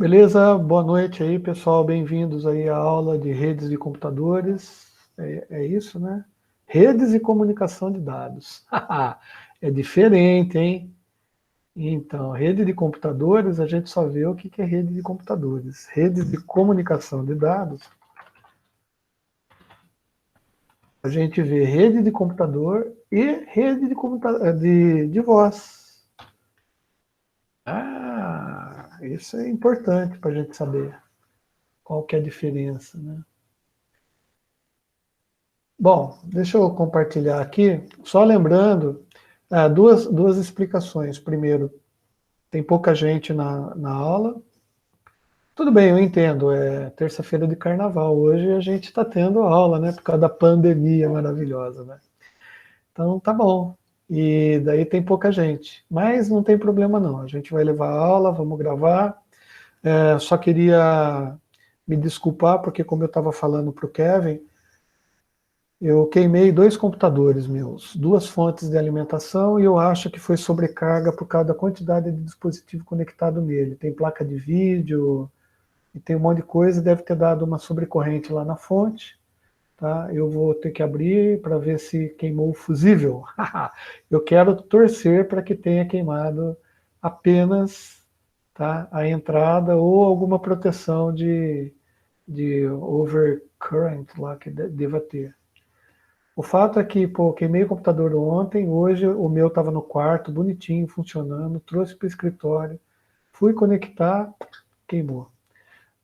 Beleza? Boa noite aí, pessoal. Bem-vindos aí à aula de redes de computadores. É isso, né? Redes e comunicação de dados. É diferente, hein? Então, rede de computadores, a gente só vê o que é rede de computadores. Rede de comunicação de dados, a gente vê rede de computador e rede de voz. Isso é importante para a gente saber qual que é a diferença, né? Bom, deixa eu compartilhar aqui, só lembrando, duas explicações. Primeiro, tem pouca gente na aula. Tudo bem, eu entendo, é terça-feira de carnaval. Hoje a gente está tendo aula, né? Por causa da pandemia maravilhosa, né? Então tá bom. E daí tem pouca gente. Mas não tem problema não. A gente vai levar a aula, vamos gravar. Só queria me desculpar, porque como eu estava falando para o Kevin, eu queimei 2 computadores meus, 2 fontes de alimentação, e eu acho que foi sobrecarga por causa da quantidade de dispositivo conectado nele. Tem placa de vídeo, e tem um monte de coisa, deve ter dado uma sobrecorrente lá na fonte. Tá? Eu vou ter que abrir para ver se queimou o fusível. Eu quero torcer para que tenha queimado apenas, tá, a entrada ou alguma proteção de overcurrent lá que deva ter. O fato é que, pô, queimei o computador ontem, hoje o meu estava no quarto, bonitinho, funcionando, trouxe para o escritório, fui conectar, queimou.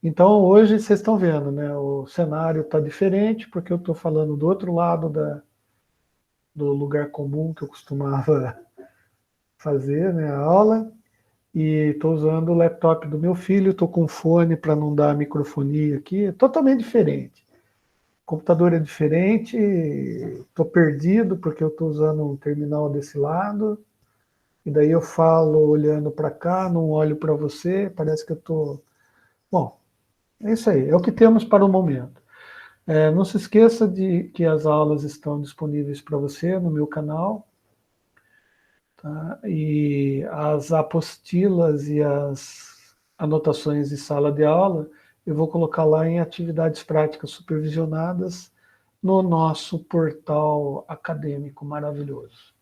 Então hoje vocês estão vendo, né? O cenário está diferente, porque eu estou falando do outro lado do lugar comum que eu costumava fazer, né, a aula, e estou usando o laptop do meu filho, estou com fone para não dar microfonia aqui, é totalmente diferente. O computador é diferente, estou perdido porque eu estou usando um terminal desse lado, e daí eu falo olhando para cá, não olho para você, parece que eu estou... Bom, é isso aí, é o que temos para o momento. Não se esqueça de que as aulas estão disponíveis para você no meu canal, tá? E as apostilas e as anotações de sala de aula eu vou colocar lá em atividades práticas supervisionadas no nosso portal acadêmico maravilhoso,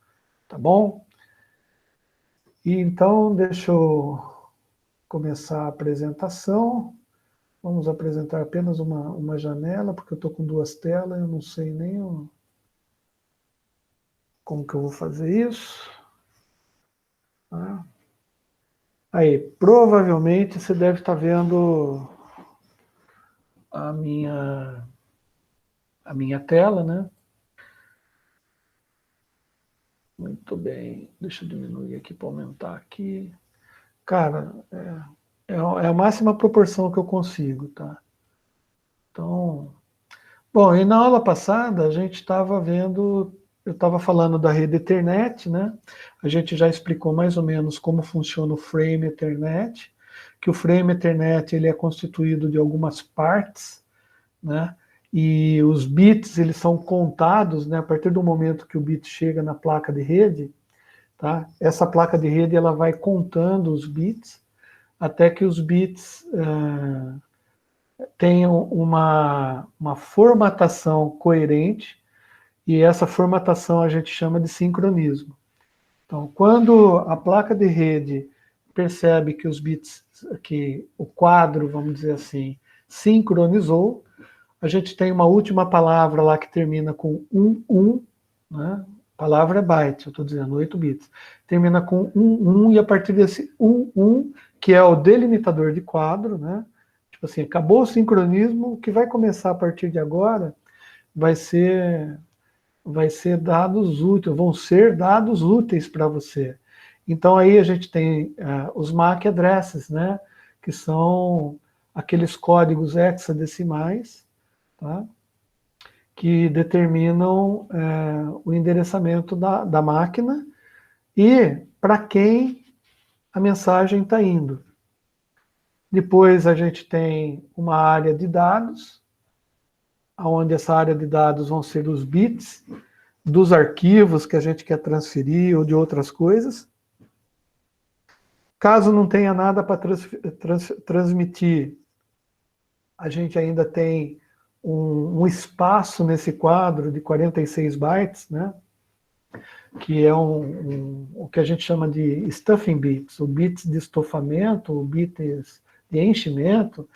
tá bom? E então, deixa eu começar a apresentação. Vamos apresentar apenas uma janela, porque eu estou com 2 telas, eu não sei nem como que eu vou fazer isso. Tá? Aí, provavelmente você deve estar vendo a minha tela, né? Muito bem. Deixa eu diminuir aqui para aumentar aqui. Cara, é a máxima proporção que eu consigo, tá? Então, bom, e na aula passada a gente estava vendo, eu estava falando da rede Ethernet, né? A gente já explicou mais ou menos como funciona o frame Ethernet, que o frame Ethernet ele é constituído de algumas partes, né? E os bits eles são contados, né? A partir do momento que o bit chega na placa de rede, tá? Essa placa de rede ela vai contando os bits até que os bits tenham uma formatação coerente, e essa formatação a gente chama de sincronismo. Então, quando a placa de rede percebe que os bits, que o quadro, vamos dizer assim, sincronizou, a gente tem uma última palavra lá que termina com 1, né? A palavra é byte, eu estou dizendo 8 bits. Termina com 1, e a partir desse 1, que é o delimitador de quadro, né? Tipo assim, acabou o sincronismo, o que vai começar a partir de agora vai ser dados úteis, vão ser dados úteis para você. Então aí a gente tem os MAC addresses, né? Que são aqueles códigos hexadecimais, tá? Que determinam o endereçamento da máquina e para quem a mensagem está indo. Depois a gente tem uma área de dados, onde essa área de dados vão ser os bits dos arquivos que a gente quer transferir ou de outras coisas. Caso não tenha nada para transmitir, a gente ainda tem um espaço nesse quadro de 46 bytes, né? Que é o que a gente chama de stuffing bits, o bits de estofamento, o bits de enchimento,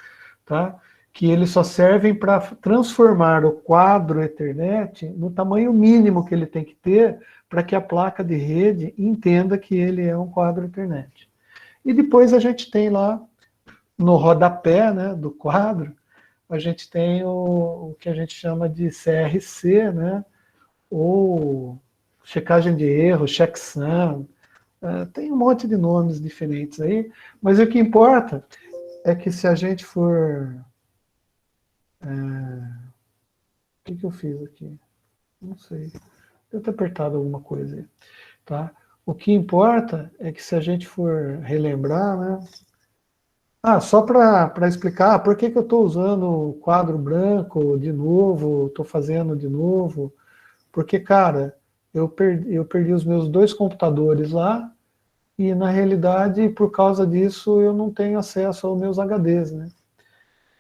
tá? Que eles só servem para transformar o quadro Ethernet no tamanho mínimo que ele tem que ter para que a placa de rede entenda que ele é um quadro Ethernet. E depois a gente tem lá, no rodapé, né, do quadro, a gente tem o que a gente chama de CRC, né, ou checagem de erro, checksum, tem um monte de nomes diferentes aí, mas o que importa é que se a gente for... o que eu fiz aqui? Não sei. Devo ter apertado alguma coisa aí, tá? O que importa é que se a gente for relembrar, né? Só para explicar, por que eu estou usando o quadro branco de novo, estou fazendo de novo? Porque, cara, eu perdi os meus dois computadores lá, e na realidade, por causa disso, eu não tenho acesso aos meus HDs, né?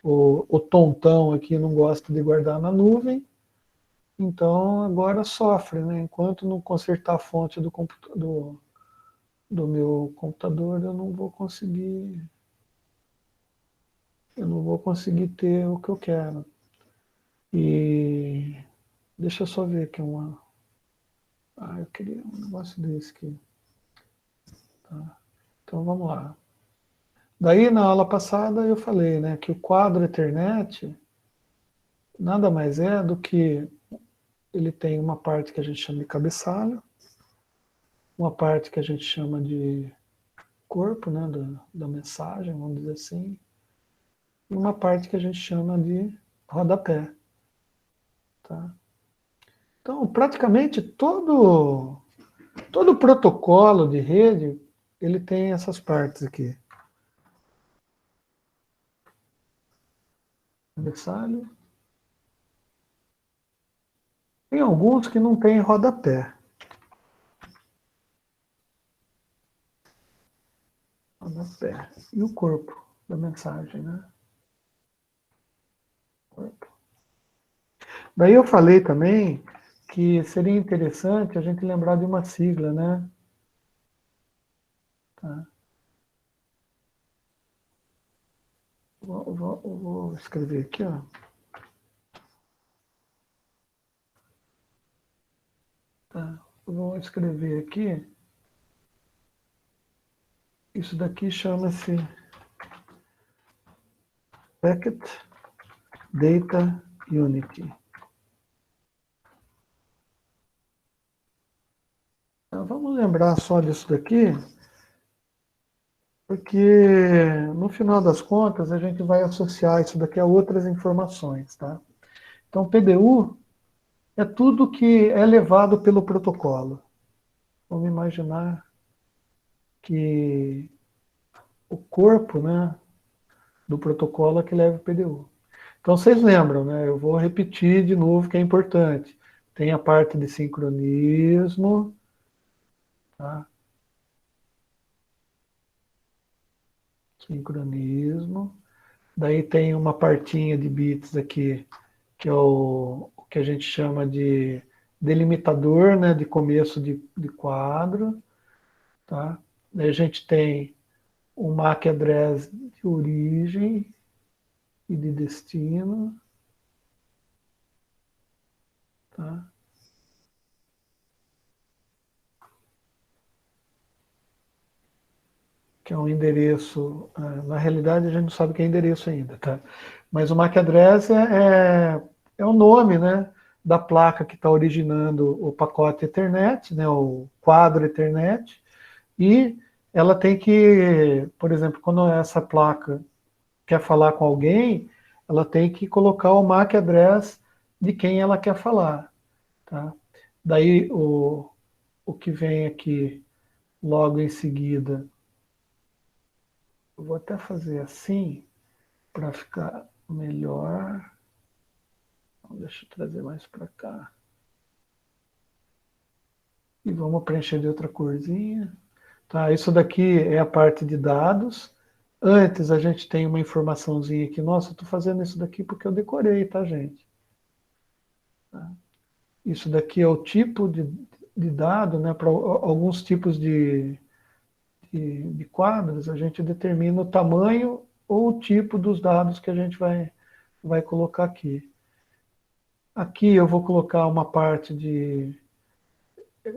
O tontão aqui não gosta de guardar na nuvem, então agora sofre, né? Enquanto não consertar a fonte do meu computador, eu não vou conseguir ter o que eu quero. E deixa eu só ver aqui uma... eu queria um negócio desse aqui. Tá? Então vamos lá. Daí na aula passada eu falei, né, que o quadro Ethernet nada mais é do que ele tem uma parte que a gente chama de cabeçalho, uma parte que a gente chama de corpo, né, da mensagem, vamos dizer assim, e uma parte que a gente chama de rodapé. Tá? Então, praticamente todo protocolo de rede, ele tem essas partes aqui. Cabeçalho. Tem alguns que não tem rodapé. Rodapé. E o corpo da mensagem, né? Corpo. Daí eu falei também que seria interessante a gente lembrar de uma sigla, né? Tá. Vou escrever aqui, ó. Tá. Vou escrever aqui. Isso daqui chama-se Packet Data Unity. Então, vamos lembrar só disso daqui, porque no final das contas a gente vai associar isso daqui a outras informações, tá? Então, PDU é tudo que é levado pelo protocolo. Vamos imaginar que o corpo, né, do protocolo é que leva o PDU. Então, vocês lembram, né? Eu vou repetir de novo que é importante. Tem a parte de sincronismo, tá? Sincronismo. Daí tem uma partinha de bits aqui, que é o que a gente chama de delimitador, né, de começo de quadro, tá? Daí a gente tem o MAC address de origem e de destino, tá? Que é um endereço, na realidade a gente não sabe o que é endereço ainda, tá? Mas o MAC address é o nome, né, da placa que está originando o pacote Ethernet, né, o quadro Ethernet, e ela tem que, por exemplo, quando essa placa quer falar com alguém, ela tem que colocar o MAC address de quem ela quer falar, tá? Daí o que vem aqui logo em seguida, eu vou até fazer assim para ficar melhor. Então, deixa eu trazer mais para cá. E vamos preencher de outra corzinha. Tá? Isso daqui é a parte de dados. Antes a gente tem uma informaçãozinha aqui, nossa, eu estou fazendo isso daqui porque eu decorei, tá, gente? Tá? Isso daqui é o tipo de dado, né? Para alguns tipos de quadros, a gente determina o tamanho ou o tipo dos dados que a gente vai colocar aqui. Aqui eu vou colocar uma parte de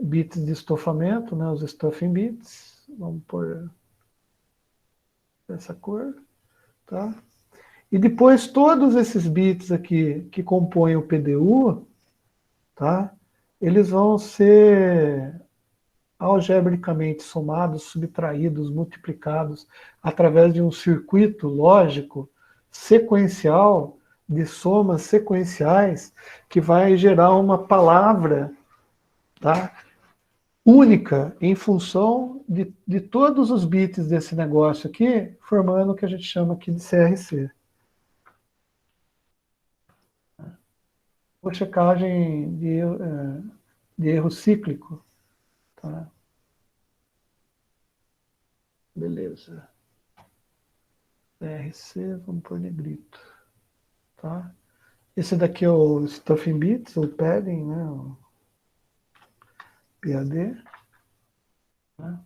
bits de estofamento, né? Os stuffing bits. Vamos pôr essa cor, tá? E depois todos esses bits aqui que compõem o PDU, tá? Eles vão ser algebricamente somados, subtraídos, multiplicados através de um circuito lógico sequencial de somas sequenciais que vai gerar uma palavra, tá? Única em função de todos os bits desse negócio aqui, formando o que a gente chama aqui de CRC. Ou checagem de erro cíclico. Tá? Beleza. CRC, vamos por negrito. Tá? Esse daqui é o Stuffing Bits, o padding, né? O PAD. Tá?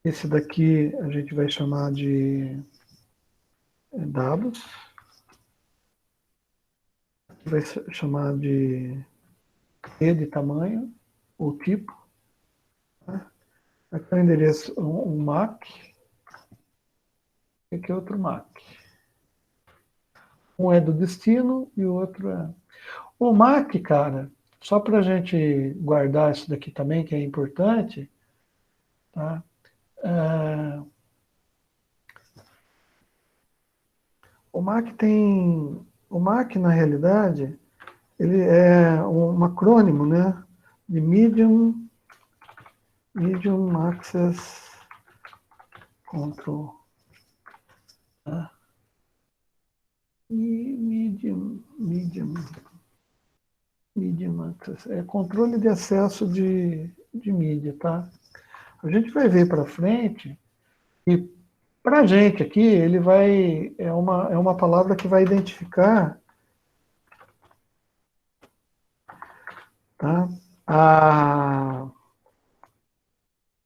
Esse daqui a gente vai chamar de dados. Vai chamar de rede, tamanho, ou tipo. Tá? Aqui é o endereço, um MAC. E aqui é outro MAC. Um é do destino e o outro é... O MAC, cara, só para a gente guardar isso daqui também, que é importante, tá? É, o MAC tem... O MAC, na realidade, ele é um acrônimo, né? De Medium Access Control. Tá? E Medium Access. É controle de acesso de mídia, tá? A gente vai ver para frente e para a gente aqui, ele vai, é uma palavra que vai identificar, tá?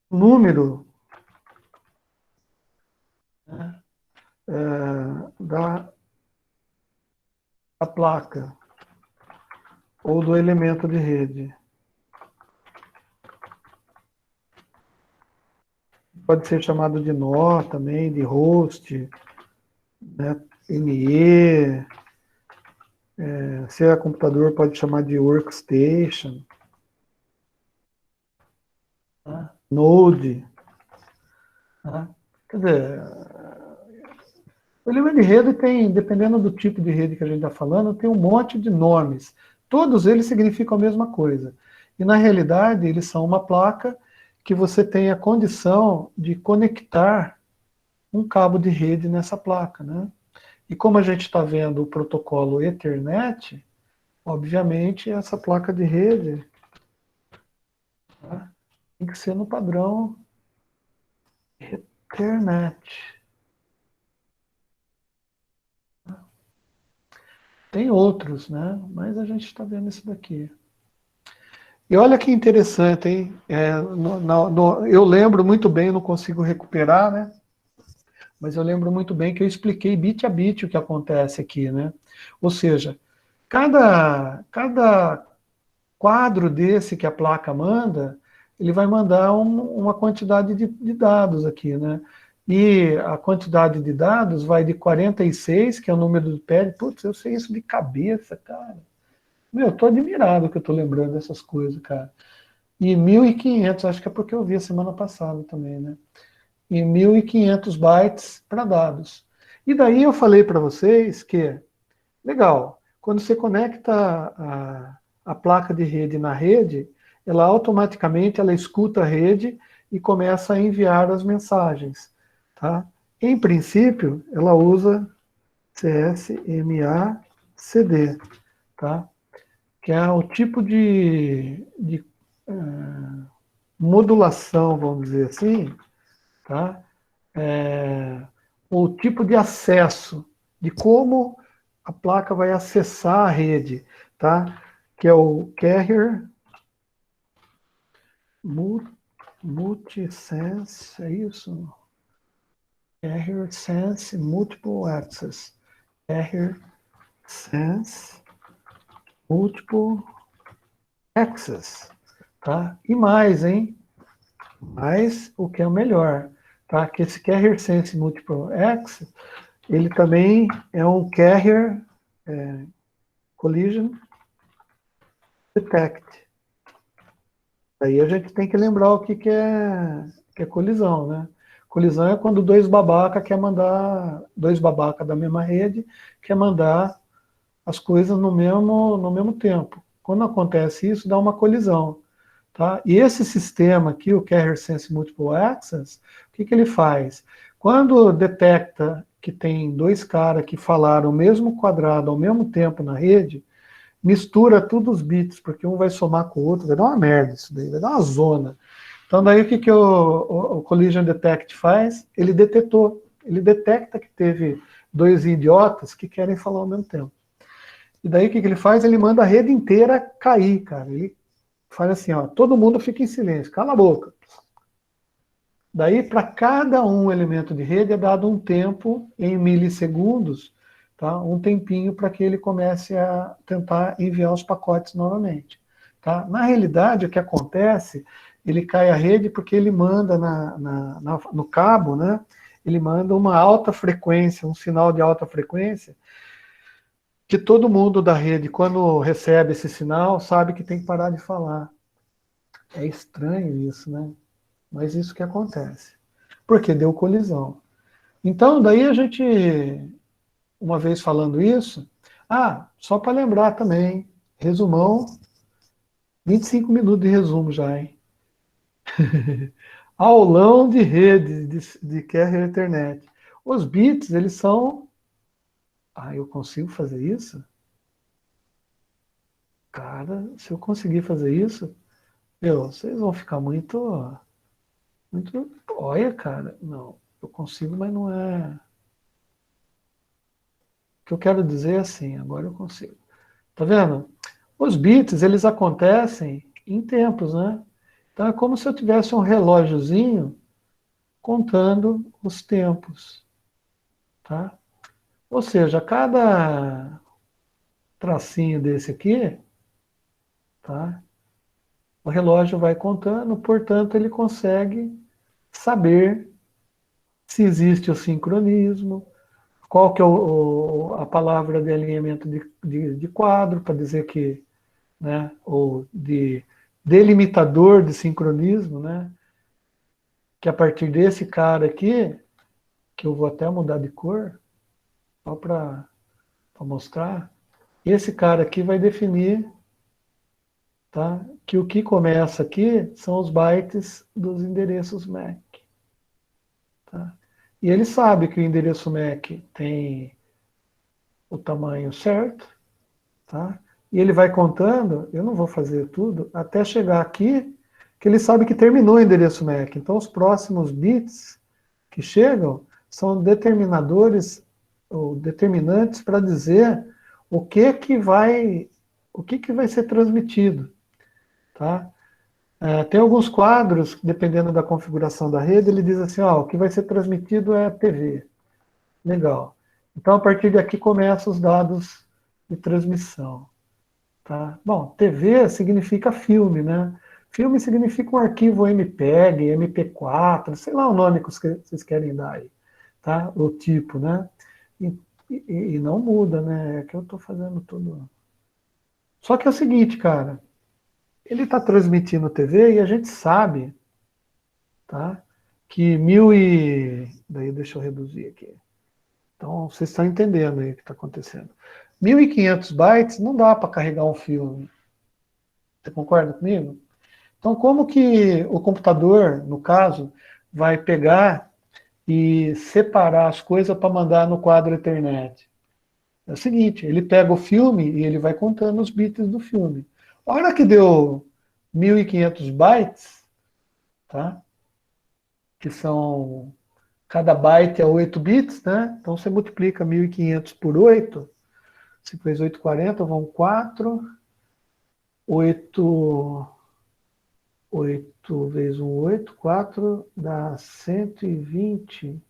O número, né, da placa ou do elemento de rede. Pode ser chamado de nó também, de host, né, NE, se é computador pode chamar de workstation, tá? Node. Tá? Quer dizer, o elemento de rede tem, dependendo do tipo de rede que a gente está falando, tem um monte de nomes. Todos eles significam a mesma coisa. E, na realidade, eles são uma placa que você tem a condição de conectar um cabo de rede nessa placa, né? E como a gente está vendo o protocolo Ethernet, obviamente essa placa de rede, tá, tem que ser no padrão Ethernet. Tem outros, né? Mas a gente está vendo isso daqui. E olha que interessante, hein? Eu lembro muito bem, não consigo recuperar, né? Mas eu lembro muito bem que eu expliquei bit a bit o que acontece aqui, né? Ou seja, cada quadro desse que a placa manda, ele vai mandar uma quantidade de dados aqui, né? E a quantidade de dados vai de 46, que é o número do pad. Putz, eu sei isso de cabeça, cara. Meu, eu tô admirado que eu tô lembrando dessas coisas, cara. E 1.500, acho que é porque eu vi a semana passada também, né? E 1.500 bytes para dados. E daí eu falei para vocês que, legal, quando você conecta a placa de rede na rede, ela automaticamente ela escuta a rede e começa a enviar as mensagens. Tá? Em princípio, ela usa CSMA-CD, tá? Que é o tipo de modulação, vamos dizer assim, tá? O tipo de acesso, de como a placa vai acessar a rede, tá? Que é o Carrier Multisense, é isso? Carrier Sense Multiple Access. Carrier Sense Multiple Access, tá? E mais, hein? Mais o que é o melhor, tá? Que esse Carrier Sense Multiple Access, ele também é um Carrier Collision Detect. Aí a gente tem que lembrar o que é colisão, né? Colisão é quando dois babaca quer mandar, dois babaca da mesma rede quer mandar as coisas no mesmo tempo. Quando acontece isso, dá uma colisão. Tá? E esse sistema aqui, o Carrier Sense Multiple Access, o que ele faz? Quando detecta que tem dois caras que falaram o mesmo quadrado ao mesmo tempo na rede, mistura todos os bits, porque um vai somar com o outro, vai dar uma merda isso daí, vai dar uma zona. Então daí o que o Collision Detect faz? Ele detetou, ele detecta que teve dois idiotas que querem falar ao mesmo tempo. E daí o que ele faz? Ele manda a rede inteira cair, cara. Ele faz assim, ó, todo mundo fica em silêncio, cala a boca. Daí, para cada um elemento de rede é dado um tempo em milissegundos, tá? Um tempinho para que ele comece a tentar enviar os pacotes novamente. Tá? Na realidade, o que acontece, ele cai a rede porque ele manda no cabo, né? Ele manda uma alta frequência, um sinal de alta frequência, que todo mundo da rede, quando recebe esse sinal, sabe que tem que parar de falar. É estranho isso, né? Mas isso que acontece. Porque deu colisão. Então, daí a gente, uma vez falando isso, só para lembrar também, resumão, 25 minutos de resumo já, hein? Aulão de rede de Carrier Ethernet. Os bits, eles são... eu consigo fazer isso? Cara, se eu conseguir fazer isso, vocês vão ficar muito... Muito... Olha, cara, não, eu consigo, mas não é... O que eu quero dizer é assim, agora eu consigo. Tá vendo? Os bits, eles acontecem em tempos, né? Então é como se eu tivesse um relógiozinho contando os tempos, tá? Ou seja, cada tracinho desse aqui, tá? O relógio vai contando, portanto ele consegue saber se existe o sincronismo, qual que é a palavra de alinhamento de quadro, para dizer que, né, ou de delimitador de sincronismo, né, que a partir desse cara aqui, que eu vou até mudar de cor, só para mostrar, esse cara aqui vai definir, tá, que o que começa aqui são os bytes dos endereços MAC. Tá? E ele sabe que o endereço MAC tem o tamanho certo, tá? E ele vai contando, eu não vou fazer tudo, até chegar aqui, que ele sabe que terminou o endereço MAC. Então, os próximos bits que chegam são determinadores ou determinantes para dizer o que vai ser transmitido, tá? Tem alguns quadros, dependendo da configuração da rede, ele diz assim, o que vai ser transmitido é TV. Legal. Então, a partir daqui começam os dados de transmissão. Tá? Bom, TV significa filme, né? Filme significa um arquivo MPEG, MP4, sei lá o nome que vocês querem dar aí, tá? O tipo, né? E não muda, né? É que eu estou fazendo tudo. Só que é o seguinte, cara, ele está transmitindo TV e a gente sabe, tá? Que daí deixa eu reduzir aqui. Então, vocês estão entendendo aí o que está acontecendo. 1.500 bytes não dá para carregar um filme. Você concorda comigo? Então, como que o computador, no caso, vai pegar e separar as coisas para mandar no quadro Ethernet? É o seguinte, ele pega o filme e ele vai contando os bits do filme. A hora que deu 1.500 bytes, tá? que são, cada byte é 8 bits, né? Então você multiplica 1.500 por 8, 5 vezes 8, 40, vão 4, 8, 8 vezes 1, 8, 4, dá 120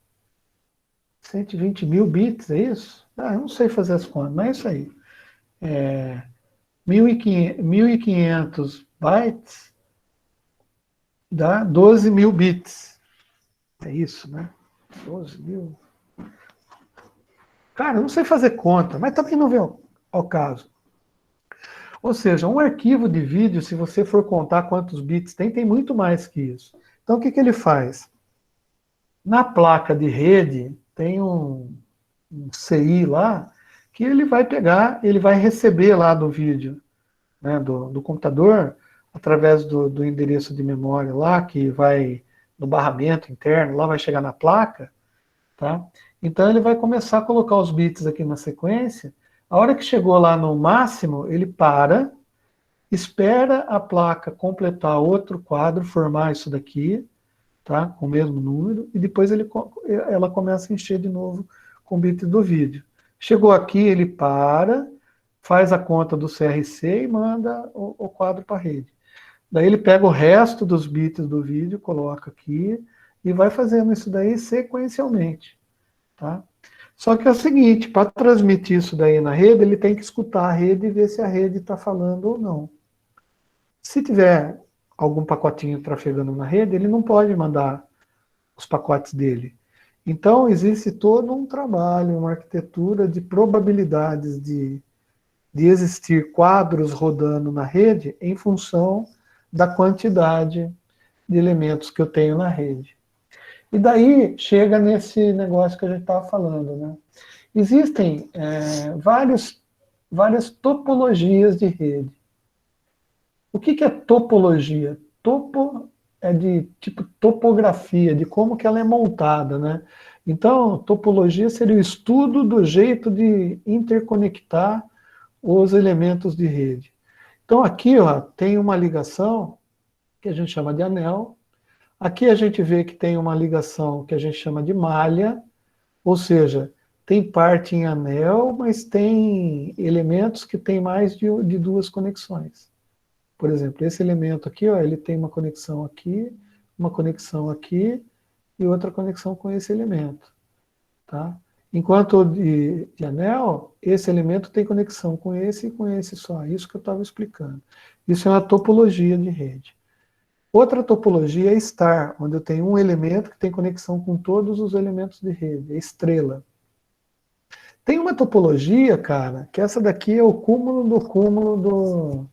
mil bits, é isso? Ah, eu não sei fazer as contas, mas é isso aí. 1.500 bytes dá 12 mil bits. É isso, né? 12 mil. Cara, eu não sei fazer conta, mas também não vem ao caso. Ou seja, um arquivo de vídeo, se você for contar quantos bits tem, tem muito mais que isso. Então, o que ele faz? Na placa de rede, tem um CI lá, que ele vai pegar, ele vai receber lá do vídeo, né, do computador, através do endereço de memória lá, que vai no barramento interno, lá vai chegar na placa, tá? Então ele vai começar a colocar os bits aqui na sequência. A hora que chegou lá no máximo, ele para, espera a placa completar outro quadro, formar isso daqui, tá? Com o mesmo número, e depois ela começa a encher de novo com o bit do vídeo. Chegou aqui, ele para, faz a conta do CRC e manda o quadro para a rede. Daí ele pega o resto dos bits do vídeo, coloca aqui, e vai fazendo isso daí sequencialmente. Tá? Só que é o seguinte, para transmitir isso daí na rede, ele tem que escutar a rede e ver se a rede está falando ou não. Se tiver algum pacotinho trafegando na rede, ele não pode mandar os pacotes dele. Então, existe todo um trabalho, uma arquitetura de probabilidades de existir quadros rodando na rede em função da quantidade de elementos que eu tenho na rede. E daí chega nesse negócio que a gente estava falando, né? Existem várias topologias de rede. O que é topologia? Topo é de tipo topografia, de como que ela é montada, né? Então, topologia seria o estudo do jeito de interconectar os elementos de rede. Então, aqui ó, tem uma ligação que a gente chama de anel. Aqui a gente vê que tem uma ligação que a gente chama de malha, ou seja, tem parte em anel, mas tem elementos que têm mais de duas conexões. Por exemplo, esse elemento aqui, ó, ele tem uma conexão aqui e outra conexão com esse elemento. Tá? Enquanto de anel, esse elemento tem conexão com esse e com esse só. Isso que eu estava explicando. Isso é uma topologia de rede. Outra topologia é star, onde eu tenho um elemento que tem conexão com todos os elementos de rede, é estrela. Tem uma topologia, cara, que essa daqui é o cúmulo do cúmulo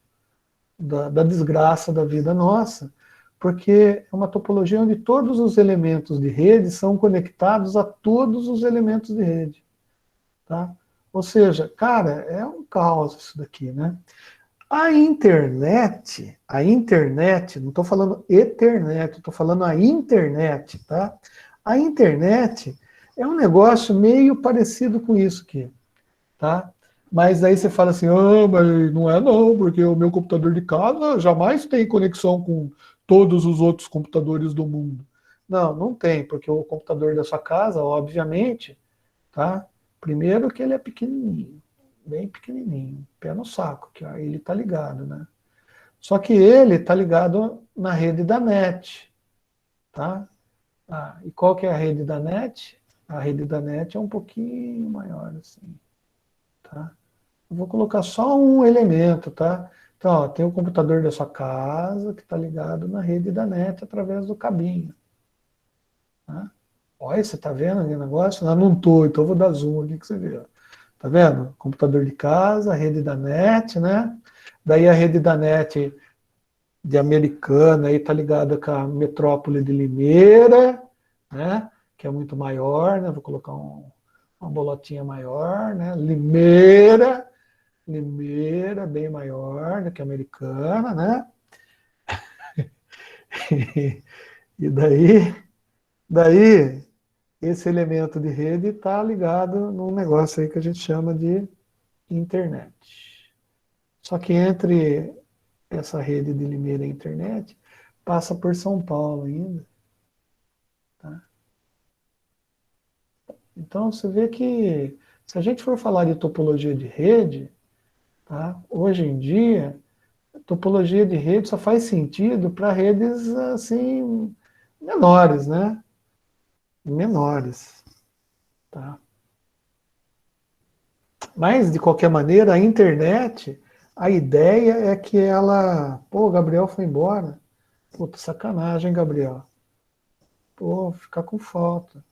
da desgraça da vida nossa, porque é uma topologia onde todos os elementos de rede são conectados a todos os elementos de rede. Tá? Ou seja, cara, é um caos isso daqui, né? A internet, não estou falando Ethernet, estou falando a internet, tá? A internet é um negócio meio parecido com isso aqui, tá? Mas aí você fala assim, ah, mas não é não, porque o meu computador de casa jamais tem conexão com todos os outros computadores do mundo. Não, não tem, porque o computador da sua casa, obviamente, tá? Primeiro que ele é pequenininho, bem pequenininho, pé no saco, que aí ele tá ligado, né? Só que ele está ligado na rede da NET, tá? Ah, e qual que é a rede da NET? A rede da NET é um pouquinho maior, assim, tá? Eu vou colocar só um elemento, tá? Então, ó, tem o computador da sua casa que está ligado na rede da NET através do cabinho, tá? Olha, você está vendo ali o negócio? Eu não estou, então eu vou dar zoom aqui que você vê. Ó. Tá vendo? Computador de casa, a rede da NET, né? Daí a rede da NET de Americana, aí está ligada com a metrópole de Limeira, né, que é muito maior, né, vou colocar uma bolotinha maior, né, Limeira, bem maior do que a Americana, né, e daí esse elemento de rede está ligado num negócio aí que a gente chama de internet. Só que entre essa rede de Limeira e a internet, passa por São Paulo ainda. Tá? Então, você vê que, se a gente for falar de topologia de rede, tá? Hoje em dia, topologia de rede só faz sentido para redes assim menores, né? Menores, tá? Mas, de qualquer maneira, a internet, a ideia é que ela... Pô, o Gabriel foi embora. Puta, sacanagem, Gabriel. Pô, ficar com falta.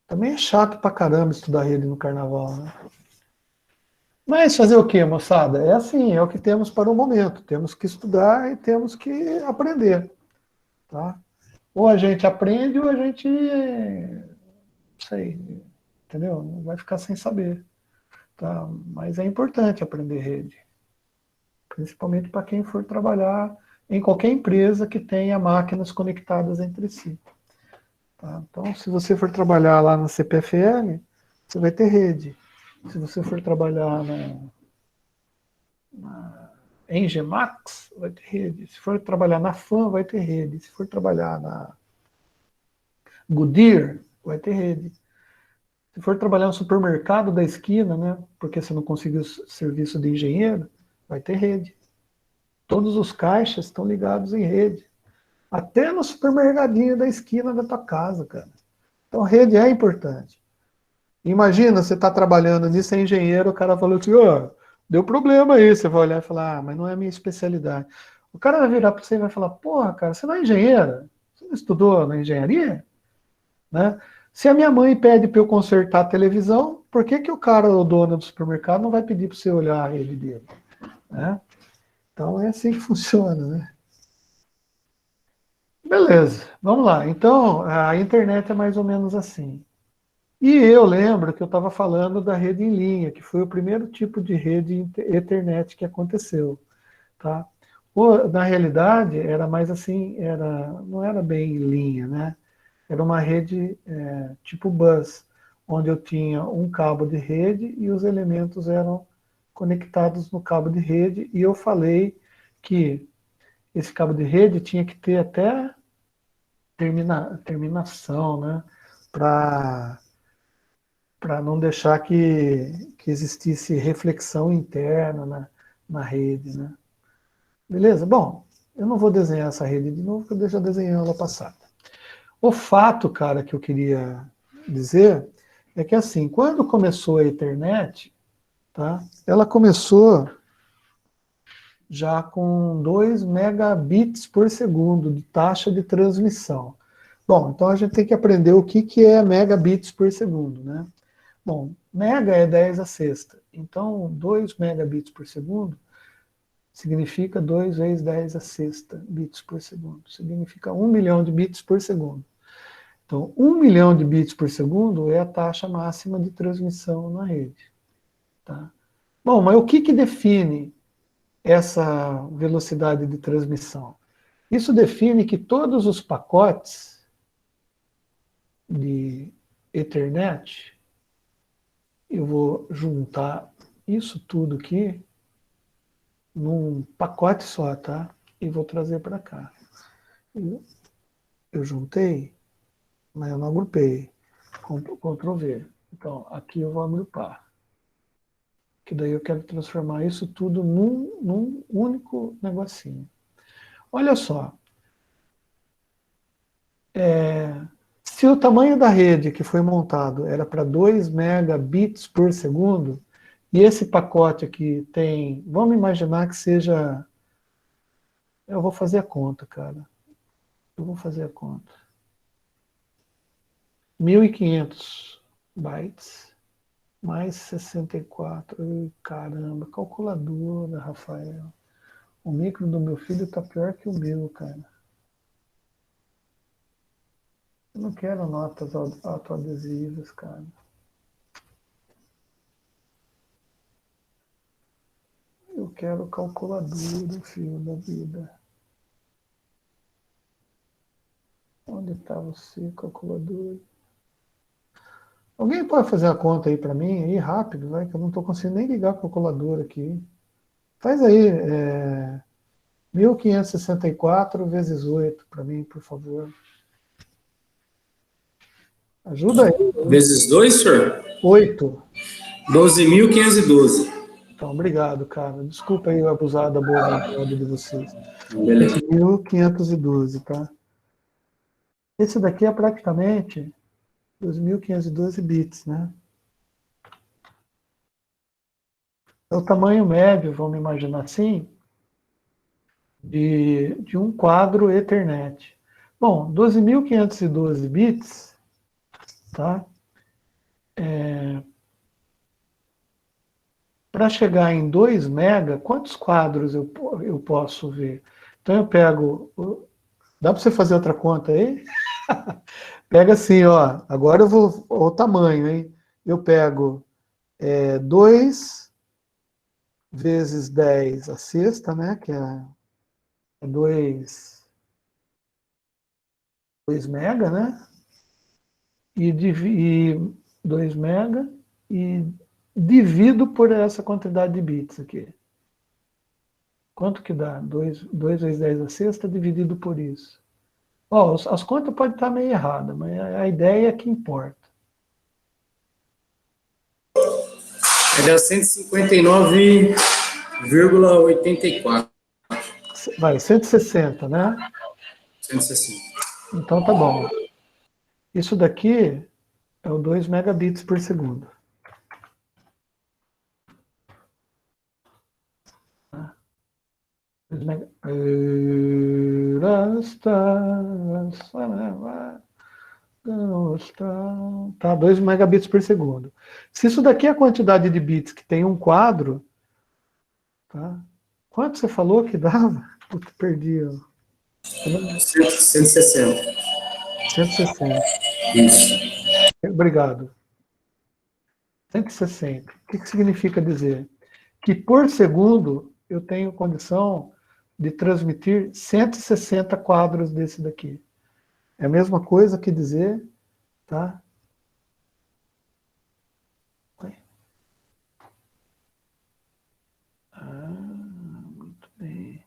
Também é chato pra caramba estudar rede no carnaval, né? Mas fazer o quê, moçada? É assim, é o que temos para o momento. Temos que estudar e temos que aprender, tá? Ou a gente aprende ou a gente, não sei, entendeu? Não vai ficar sem saber, tá? Mas é importante aprender rede, principalmente para quem for trabalhar em qualquer empresa que tenha máquinas conectadas entre si, tá? Então, se você for trabalhar lá na CPFL, você vai ter rede. Se você for trabalhar na Engemax, vai ter rede. Se for trabalhar na FAM, vai ter rede. Se for trabalhar na Goodyear, vai ter rede. Se for trabalhar no supermercado da esquina, né, porque você não conseguiu serviço de engenheiro, vai ter rede. Todos os caixas estão ligados em rede. Até no supermercadinho da esquina da tua casa, cara. Então, rede é importante. Imagina, você está trabalhando nisso, é engenheiro, o cara falou assim, ó, deu problema aí. Você vai olhar e falar, mas não é a minha especialidade. O cara vai virar para você e vai falar, porra, cara, você não é engenheiro? Você não estudou na engenharia? Né? Se a minha mãe pede para eu consertar a televisão, por que, que o cara, o dono do supermercado, não vai pedir para você olhar a rede dele? Né? Então é assim que funciona, né? Beleza, vamos lá. Então, a internet é mais ou menos assim. E eu lembro que eu estava falando da rede em linha, que foi o primeiro tipo de rede Ethernet que aconteceu, tá? Na realidade, era mais assim, não era bem em linha, né? Era uma rede tipo bus, onde eu tinha um cabo de rede e os elementos eram conectados no cabo de rede, e eu falei que esse cabo de rede tinha que ter até terminação, né? Para não deixar que existisse reflexão interna na rede, né? Beleza? Bom, eu não vou desenhar essa rede de novo, porque eu já desenhei ela passada. O fato, cara, que eu queria dizer é que, assim, quando começou a internet, tá? Ela começou já com 2 megabits por segundo de taxa de transmissão. Bom, então a gente tem que aprender o que é megabits por segundo, né? Bom, mega é 10 a sexta. Então, 2 megabits por segundo significa 2 vezes 10 a sexta bits por segundo. Significa 1 milhão de bits por segundo. Então, 1 milhão de bits por segundo é a taxa máxima de transmissão na rede. Tá? Bom, mas o que define essa velocidade de transmissão? Isso define que todos os pacotes de Ethernet, eu vou juntar isso tudo aqui num pacote só, tá? E vou trazer para cá. Eu juntei, mas eu não agrupei. Ctrl V. Então, aqui eu vou agrupar. Que daí eu quero transformar isso tudo num único negocinho. Olha só. Se o tamanho da rede que foi montado era para 2 megabits por segundo, e esse pacote aqui tem, vamos imaginar que seja, eu vou fazer a conta, cara. Eu vou fazer a conta. 1.500 bytes mais 64. Ai, caramba, calculadora, Rafael. O micro do meu filho tá pior que o meu, cara. Eu não quero notas autoadesivas, cara. Eu quero calculadora, filho da vida. Onde está você, calculadora? Alguém pode fazer a conta aí para mim, aí rápido, vai, que eu não estou conseguindo nem ligar a calculadora aqui. Faz aí, 1564 vezes 8 para mim, por favor. Ajuda aí. Vezes 2, senhor? 8. 12.512. Então, obrigado, cara. Desculpa aí abusar da boa vontade de vocês. Beleza. 2.512, tá? Esse daqui é praticamente 2.512 bits, né? É o tamanho médio, vamos imaginar assim, de um quadro Ethernet. Bom, 12.512 bits, tá? Para chegar em 2 mega, quantos quadros eu posso ver? Então eu pego... Dá para você fazer outra conta aí? Pega assim, ó. Agora eu vou... O tamanho, hein? Eu pego 2 vezes 10 a sexta, né? Que é 2 mega, né? E 2 mega e divido por essa quantidade de bits aqui. Quanto que dá? 2 vezes 10 a sexta dividido por isso. Ó, as contas podem estar meio erradas, mas a ideia é que importa. Vai dar 159,84. Vai, 160, né? 160. Então tá bom. Isso daqui é o 2 megabits por segundo. Tá, 2 megabits por segundo. Se isso daqui é a quantidade de bits que tem um quadro, tá? Quanto você falou que dava? Puta, perdi. Ó. 160. 160. Isso. Obrigado. 160. O que significa dizer? Que por segundo eu tenho condição de transmitir 160 quadros desse daqui. É a mesma coisa que dizer, tá? Muito bem.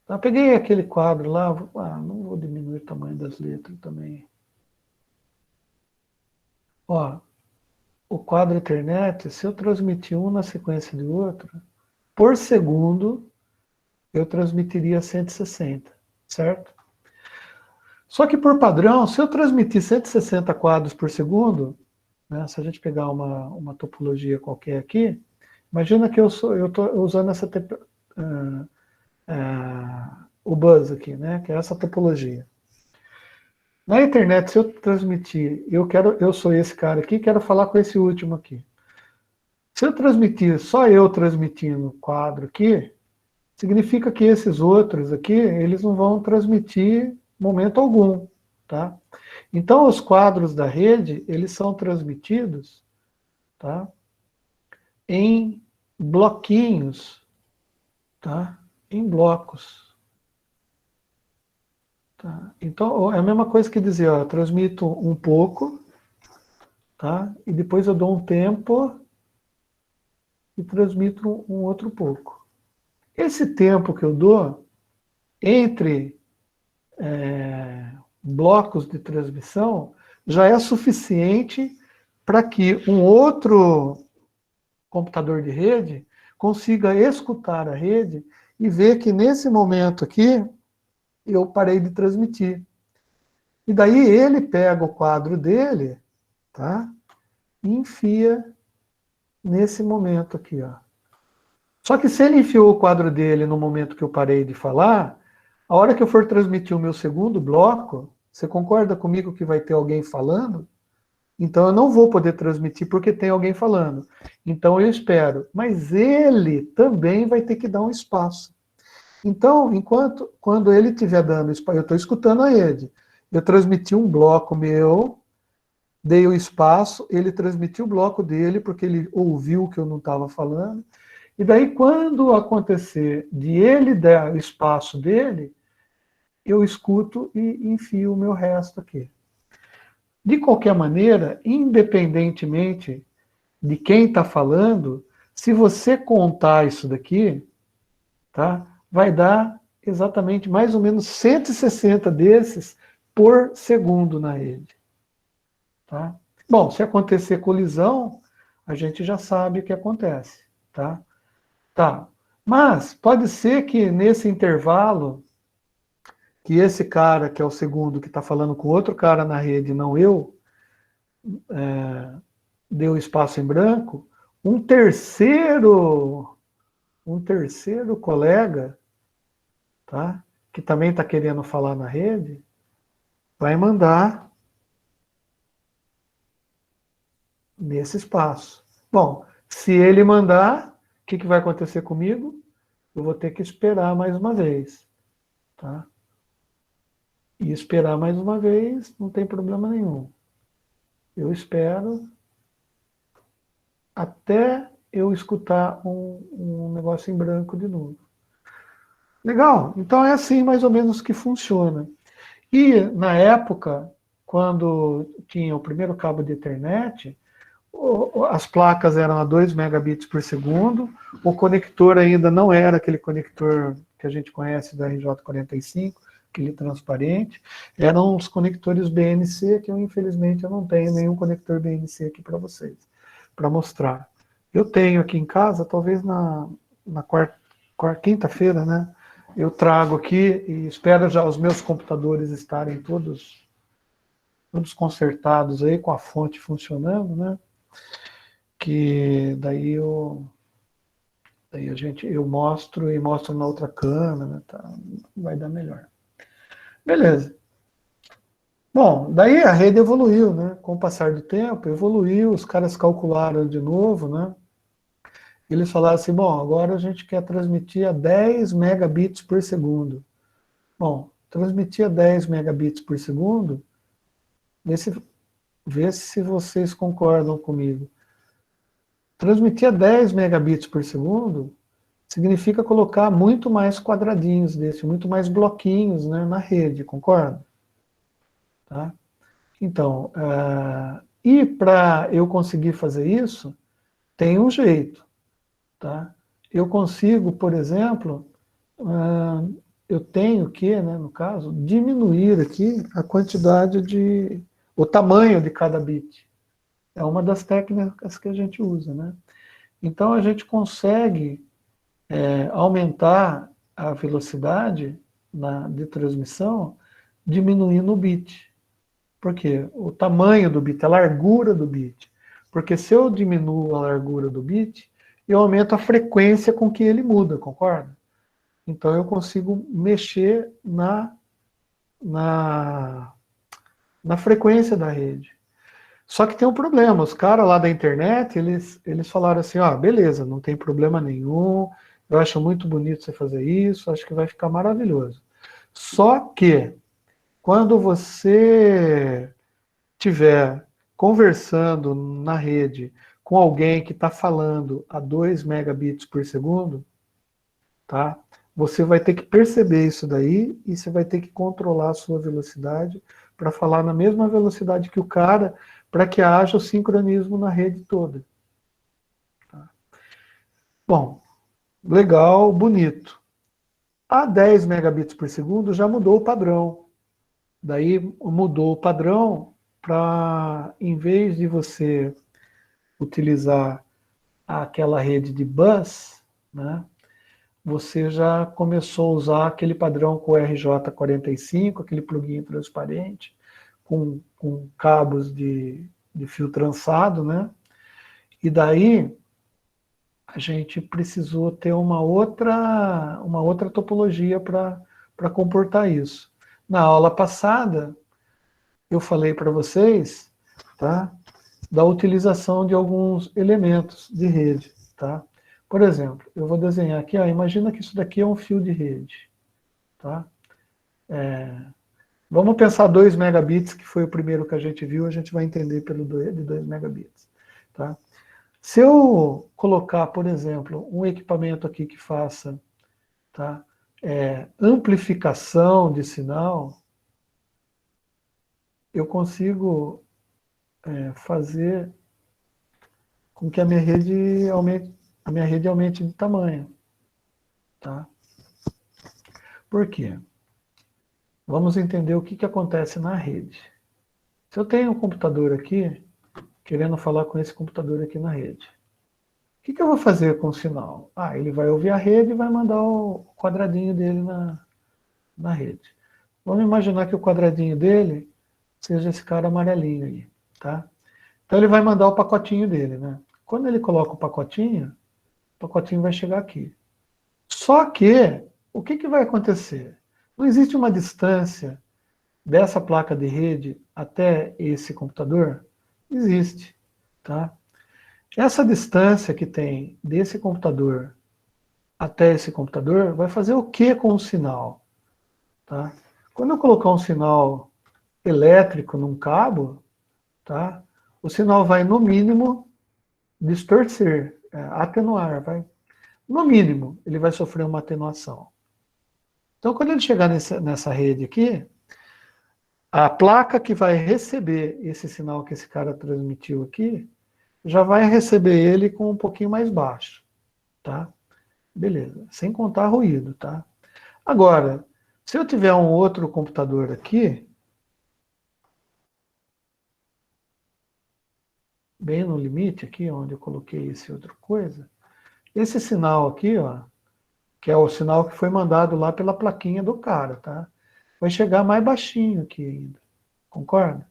Eu peguei aquele quadro lá, não vou diminuir o tamanho das letras também. Ó, o quadro Ethernet, se eu transmitir um na sequência de outro, por segundo, eu transmitiria 160, certo? Só que por padrão, se eu transmitir 160 quadros por segundo, né, se a gente pegar uma topologia qualquer aqui, imagina que eu estou usando o bus aqui, né, que é essa topologia. Na internet, se eu transmitir, eu sou esse cara aqui, quero falar com esse último aqui. Se eu transmitir, só eu transmitindo o quadro aqui, significa que esses outros aqui, eles não vão transmitir momento algum, tá? Então, os quadros da rede, eles são transmitidos, tá? Em bloquinhos, tá? Em blocos. Tá? Então, é a mesma coisa que dizer, ó, eu transmito um pouco, tá? E depois eu dou um tempo e transmito um outro pouco. Esse tempo que eu dou entre blocos de transmissão já é suficiente para que um outro computador de rede consiga escutar a rede e ver que nesse momento aqui eu parei de transmitir. E daí ele pega o quadro dele, tá? E enfia nesse momento aqui, ó. Só que se ele enfiou o quadro dele no momento que eu parei de falar, a hora que eu for transmitir o meu segundo bloco, você concorda comigo que vai ter alguém falando? Então eu não vou poder transmitir porque tem alguém falando. Então eu espero. Mas ele também vai ter que dar um espaço. Então, quando ele estiver dando espaço, eu estou escutando a rede. Eu transmiti um bloco meu, dei o espaço, ele transmitiu o bloco dele, porque ele ouviu que eu não estava falando. E daí, quando acontecer de ele dar o espaço dele, eu escuto e enfio o meu resto aqui. De qualquer maneira, independentemente de quem está falando, se você contar isso daqui, tá, vai dar exatamente mais ou menos 160 desses por segundo na rede. Tá? Bom, se acontecer colisão, a gente já sabe o que acontece. Tá? Tá. Mas pode ser que nesse intervalo, que esse cara, que é o segundo, que está falando com outro cara na rede, não eu, deu espaço em branco, um terceiro, um terceiro colega, tá? Que também está querendo falar na rede, vai mandar nesse espaço. Bom, se ele mandar, o que vai acontecer comigo? Eu vou ter que esperar mais uma vez. Tá? E esperar mais uma vez não tem problema nenhum. Eu espero até eu escutar um negócio em branco de novo. Legal, então é assim mais ou menos que funciona. E na época, quando tinha o primeiro cabo de internet, as placas eram a 2 megabits por segundo, o conector ainda não era aquele conector que a gente conhece da RJ45, aquele transparente, eram os conectores BNC, que eu infelizmente eu não tenho nenhum conector BNC aqui para vocês, para mostrar. Eu tenho aqui em casa, talvez na quinta-feira, né? Eu trago aqui e espero já os meus computadores estarem todos consertados aí, com a fonte funcionando, né? Que eu mostro e mostro na outra câmera, tá? Vai dar melhor. Beleza. Bom, daí a rede evoluiu, né? Com o passar do tempo, evoluiu, os caras calcularam de novo, né? E eles falaram assim, bom, agora a gente quer transmitir a 10 megabits por segundo. Bom, transmitir a 10 megabits por segundo, vê se vocês concordam comigo. Transmitir a 10 megabits por segundo significa colocar muito mais quadradinhos desse, muito mais bloquinhos, né, na rede, concorda? Tá? Então, e para eu conseguir fazer isso, tem um jeito. Tá? Eu consigo, por exemplo, eu tenho que, né, no caso, diminuir aqui a quantidade o tamanho de cada bit. É uma das técnicas que a gente usa, né? Então a gente consegue aumentar a velocidade de transmissão diminuindo o bit. Por quê? O tamanho do bit, a largura do bit. Porque se eu diminuo a largura do bit, eu aumento a frequência com que ele muda, concorda? Então eu consigo mexer na, na frequência da rede. Só que tem um problema, os caras lá da internet, eles falaram assim, ó, beleza, não tem problema nenhum, eu acho muito bonito você fazer isso, acho que vai ficar maravilhoso. Só que, quando você estiver conversando na rede com alguém que está falando a 2 megabits por segundo, tá? Você vai ter que perceber isso daí e você vai ter que controlar a sua velocidade para falar na mesma velocidade que o cara, para que haja o sincronismo na rede toda. Tá? Bom, legal, bonito. A 10 megabits por segundo já mudou o padrão. Daí mudou o padrão para, em vez de você utilizar aquela rede de bus, né, você já começou a usar aquele padrão com o RJ45, aquele plugin transparente, com cabos de fio trançado, né? E daí a gente precisou ter uma outra topologia para comportar isso. Na aula passada, eu falei para vocês, tá, da utilização de alguns elementos de rede, tá? Por exemplo, eu vou desenhar aqui, ó, imagina que isso daqui é um fio de rede, tá? Vamos pensar 2 megabits, que foi o primeiro que a gente viu, a gente vai entender pelo de 2 megabits, tá? Se eu colocar, por exemplo, um equipamento aqui que faça, tá, amplificação de sinal, eu consigo fazer com que a minha rede aumente de tamanho, tá? Por quê? Vamos entender o que acontece na rede. Se eu tenho um computador aqui, querendo falar com esse computador aqui na rede, o que eu vou fazer com o sinal? Ah, ele vai ouvir a rede e vai mandar o quadradinho dele na rede. Vamos imaginar que o quadradinho dele seja esse cara amarelinho aí, tá? Então ele vai mandar o pacotinho dele, né? Quando ele coloca o pacotinho vai chegar aqui. Só que, o que vai acontecer? Não existe uma distância dessa placa de rede até esse computador? Existe, tá? Essa distância que tem desse computador até esse computador vai fazer o que com o sinal? Tá? Quando eu colocar um sinal elétrico num cabo, tá? O sinal vai, no mínimo, distorcer, atenuar. No mínimo, ele vai sofrer uma atenuação. Então, quando ele chegar nessa rede aqui, a placa que vai receber esse sinal que esse cara transmitiu aqui, já vai receber ele com um pouquinho mais baixo, tá? Beleza, sem contar ruído, tá? Agora, se eu tiver um outro computador aqui, bem no limite aqui, onde eu coloquei esse outra coisa, esse sinal aqui, ó, que é o sinal que foi mandado lá pela plaquinha do cara, tá? Vai chegar mais baixinho aqui ainda, concorda?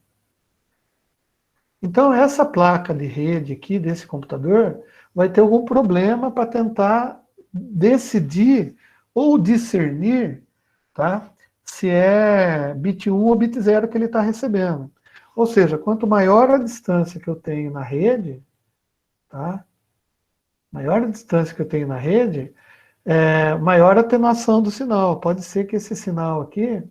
Então, essa placa de rede aqui desse computador vai ter algum problema para tentar decidir ou discernir, tá? Se é bit 1 ou bit 0 que ele está recebendo. Ou seja, quanto maior a distância que eu tenho na rede, tá? Maior a distância que eu tenho na rede, maior a atenuação do sinal. Pode ser que esse sinal aqui,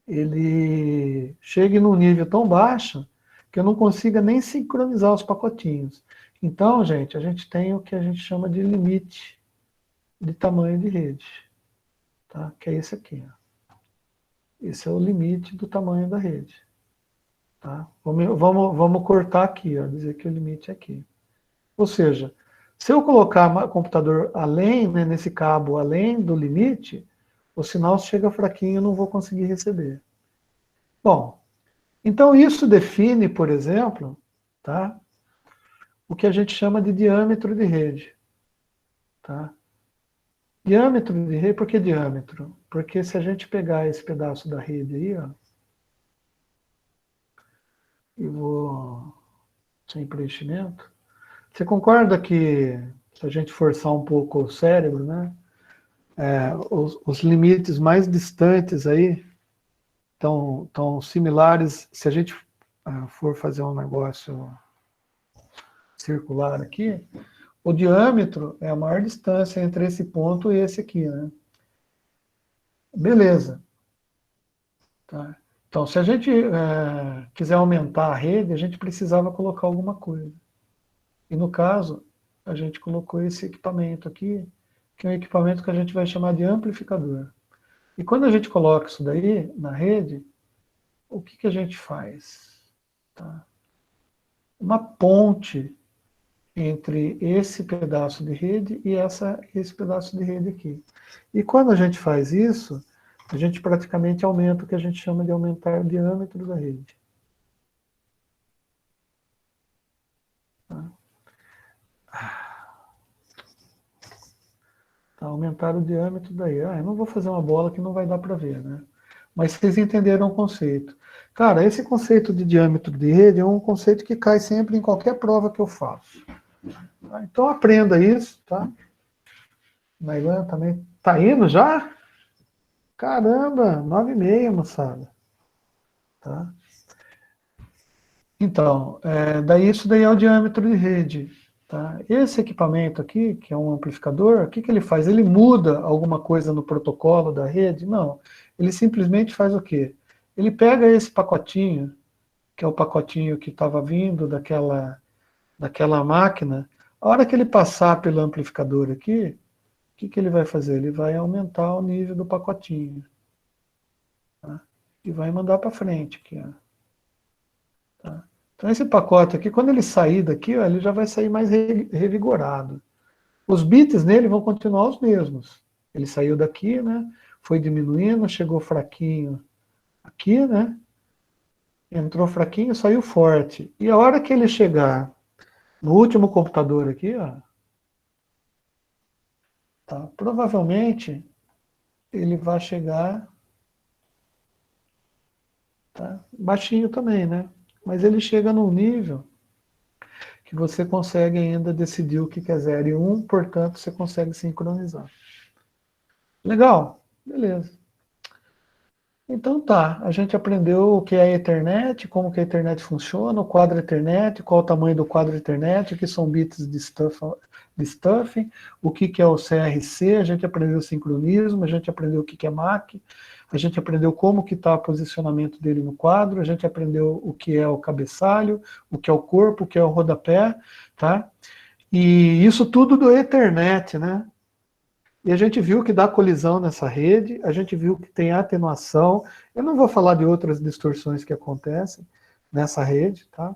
ele chegue num nível tão baixo que eu não consiga nem sincronizar os pacotinhos. Então, gente, a gente tem o que a gente chama de limite de tamanho de rede, tá? Que é esse aqui, ó. Esse é o limite do tamanho da rede, tá? Vamos cortar aqui, ó, dizer que o limite é aqui. Ou seja, se eu colocar o computador além, né, nesse cabo, além do limite, o sinal chega fraquinho e eu não vou conseguir receber. Bom, então isso define, por exemplo, tá, o que a gente chama de diâmetro de rede. Tá? Diâmetro de rede, por que diâmetro? Porque se a gente pegar esse pedaço da rede aí, ó, e vou sem preenchimento, você concorda que se a gente forçar um pouco o cérebro, né, os limites mais distantes aí estão similares, se a gente for fazer um negócio circular aqui, o diâmetro é a maior distância entre esse ponto e esse aqui, né? Beleza. Tá? Então, se a gente quiser aumentar a rede, a gente precisava colocar alguma coisa. E no caso, a gente colocou esse equipamento aqui, que é um equipamento que a gente vai chamar de amplificador. E quando a gente coloca isso daí na rede, o que a gente faz? Tá? Uma ponte entre esse pedaço de rede e esse pedaço de rede aqui. E quando a gente faz isso, a gente praticamente aumenta o que a gente chama de aumentar o diâmetro da rede. Tá? Aumentar o diâmetro daí. Eu não vou fazer uma bola que não vai dar para ver, né? Mas vocês entenderam o conceito. Cara, esse conceito de diâmetro de rede é um conceito que cai sempre em qualquer prova que eu faço. Tá? Então aprenda isso, tá? Nailan também. Tá indo já? Caramba, 9h30, moçada. Tá? Então, daí isso daí é o diâmetro de rede. Tá? Esse equipamento aqui, que é um amplificador, o que ele faz? Ele muda alguma coisa no protocolo da rede? Não. Ele simplesmente faz o quê? Ele pega esse pacotinho, que é o pacotinho que estava vindo daquela máquina, a hora que ele passar pelo amplificador aqui, o que ele vai fazer? Ele vai aumentar o nível do pacotinho. Tá? E vai mandar para frente aqui, ó. Tá? Então esse pacote aqui, quando ele sair daqui, ó, ele já vai sair mais revigorado. Os bits nele vão continuar os mesmos. Ele saiu daqui, né? Foi diminuindo, chegou fraquinho aqui, né? Entrou fraquinho, saiu forte. E a hora que ele chegar no último computador aqui, ó, tá, provavelmente ele vai chegar, tá, baixinho também, né? Mas ele chega num nível que você consegue ainda decidir o que é 0 e 1, portanto você consegue sincronizar. Legal, beleza. Então tá, a gente aprendeu o que é a Ethernet, como que a Ethernet funciona, o quadro Ethernet, qual o tamanho do quadro Ethernet, o que são bits de stuffing, o que é o CRC, a gente aprendeu o sincronismo, a gente aprendeu o que é MAC, a gente aprendeu como que está o posicionamento dele no quadro, a gente aprendeu o que é o cabeçalho, o que é o corpo, o que é o rodapé, tá? E isso tudo do Ethernet, né? E a gente viu que dá colisão nessa rede, a gente viu que tem atenuação. Eu não vou falar de outras distorções que acontecem nessa rede, tá?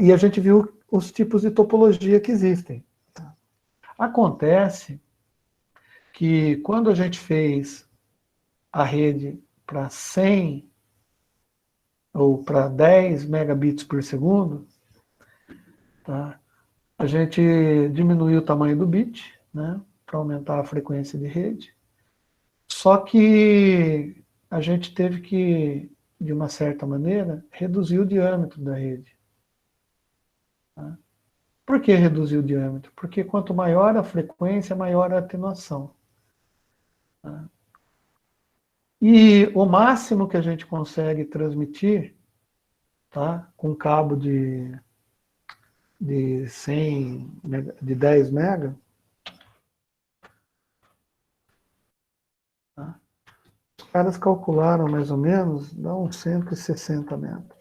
E a gente viu os tipos de topologia que existem. Tá? Acontece que quando a gente fez a rede para 100 ou para 10 megabits por segundo, tá? A gente diminuiu o tamanho do bit, né, para aumentar a frequência de rede. Só que a gente teve que, de uma certa maneira, reduzir o diâmetro da rede. Tá? Por que reduzir o diâmetro? Porque quanto maior a frequência, maior a atenuação. Tá? E o máximo que a gente consegue transmitir, tá, com cabo de 100, de 10 mega, tá? Os caras calcularam mais ou menos, dá uns 160 metros.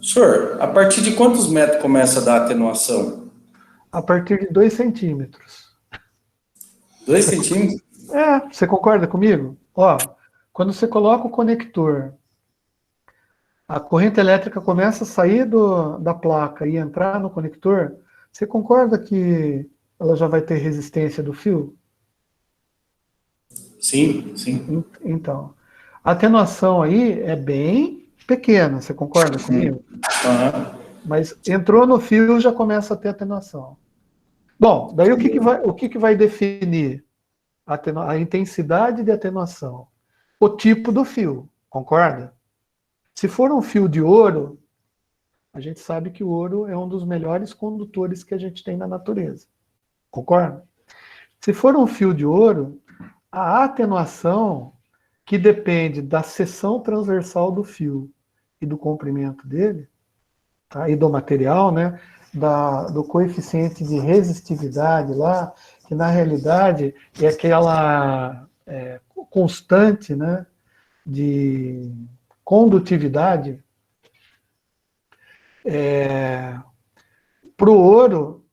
Senhor, a partir de quantos metros começa a dar atenuação? A partir de 2 centímetros. 2 centímetros? Você concorda comigo? Ó, quando você coloca o conector, a corrente elétrica começa a sair da placa e entrar no conector, você concorda que ela já vai ter resistência do fio? Sim, sim. Então, a atenuação aí é bem pequena, você concorda comigo? Uhum. Mas entrou no fio, já começa a ter atenuação. Bom, daí o que vai definir a intensidade de atenuação? O tipo do fio, concorda? Se for um fio de ouro, a gente sabe que o ouro é um dos melhores condutores que a gente tem na natureza. Concorda? Se for um fio de ouro, a atenuação, que depende da seção transversal do fio e do comprimento dele, tá? E do material, né? Do coeficiente de resistividade lá, que na realidade é aquela constante, né, de condutividade, para o ouro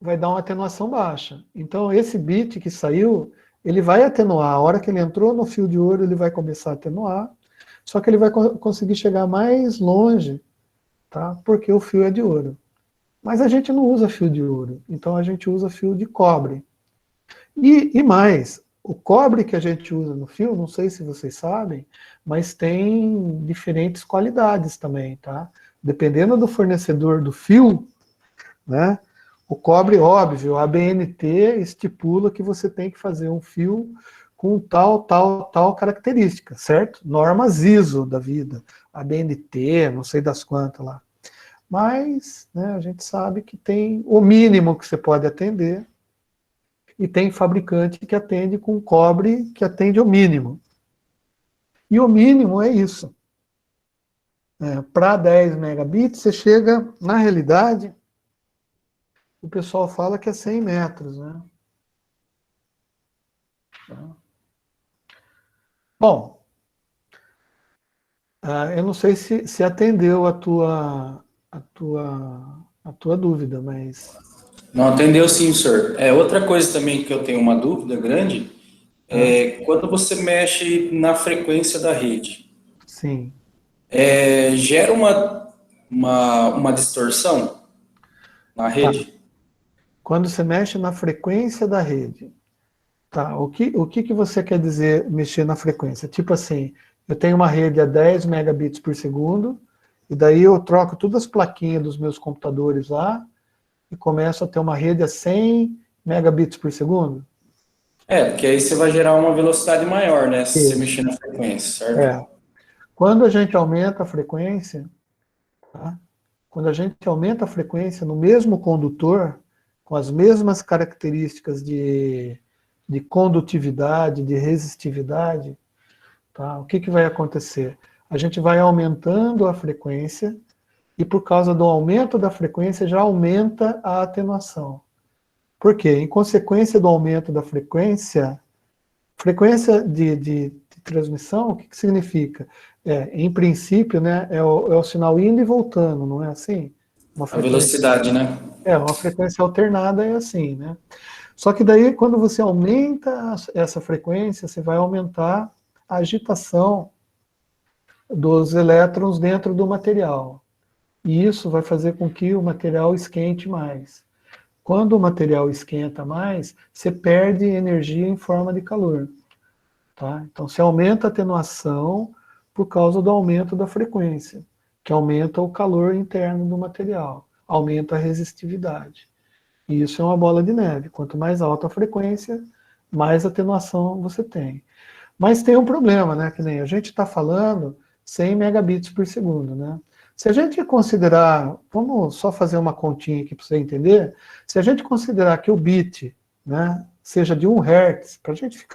vai dar uma atenuação baixa. Então esse bit que saiu, ele vai atenuar. A hora que ele entrou no fio de ouro, ele vai começar a atenuar, só que ele vai conseguir chegar mais longe, tá? Porque o fio é de ouro. Mas a gente não usa fio de ouro, então a gente usa fio de cobre. E mais, o cobre que a gente usa no fio, não sei se vocês sabem, mas tem diferentes qualidades também, tá? Dependendo do fornecedor do fio, né? O cobre, óbvio, a ABNT estipula que você tem que fazer um fio com tal característica, certo? Normas ISO da vida, ABNT, não sei das quantas lá. Mas, né, a gente sabe que tem o mínimo que você pode atender e tem fabricante que atende com cobre que atende o mínimo. E o mínimo é isso. Para 10 megabits, você chega, na realidade, o pessoal fala que é 100 metros, né? Bom, eu não sei se atendeu a tua dúvida, mas... Não atendeu sim, senhor. Outra coisa também que eu tenho uma dúvida grande é quando você mexe na frequência da rede, Sim. gera uma distorção na Tá. rede? Quando você mexe na frequência da rede, Tá, o que você quer dizer mexer na frequência? Tipo assim, eu tenho uma rede a 10 megabits por segundo, e daí eu troco todas as plaquinhas dos meus computadores lá, e começo a ter uma rede a 100 megabits por segundo? Porque aí você vai gerar uma velocidade maior, né? Se você Isso. mexer na frequência, certo? Quando a gente aumenta a frequência, tá? Quando a gente aumenta a frequência no mesmo condutor, com as mesmas características de condutividade, de resistividade, tá? O que vai acontecer? A gente vai aumentando a frequência e por causa do aumento da frequência já aumenta a atenuação. Por quê? Em consequência do aumento da frequência de transmissão, o que significa? Em princípio, né, é o sinal indo e voltando, não é assim? A velocidade, né? Uma frequência alternada é assim, né? Só que daí, quando você aumenta essa frequência, você vai aumentar a agitação dos elétrons dentro do material. E isso vai fazer com que o material esquente mais. Quando o material esquenta mais, você perde energia em forma de calor. Tá? Então, você aumenta a atenuação por causa do aumento da frequência, que aumenta o calor interno do material, aumenta a resistividade. E isso é uma bola de neve. Quanto mais alta a frequência, mais atenuação você tem. Mas tem um problema, né? Que nem a gente está falando 100 megabits por segundo, né? Se a gente considerar, vamos só fazer uma continha aqui para você entender, se a gente considerar que o bit, né, seja de 1 Hz, para a gente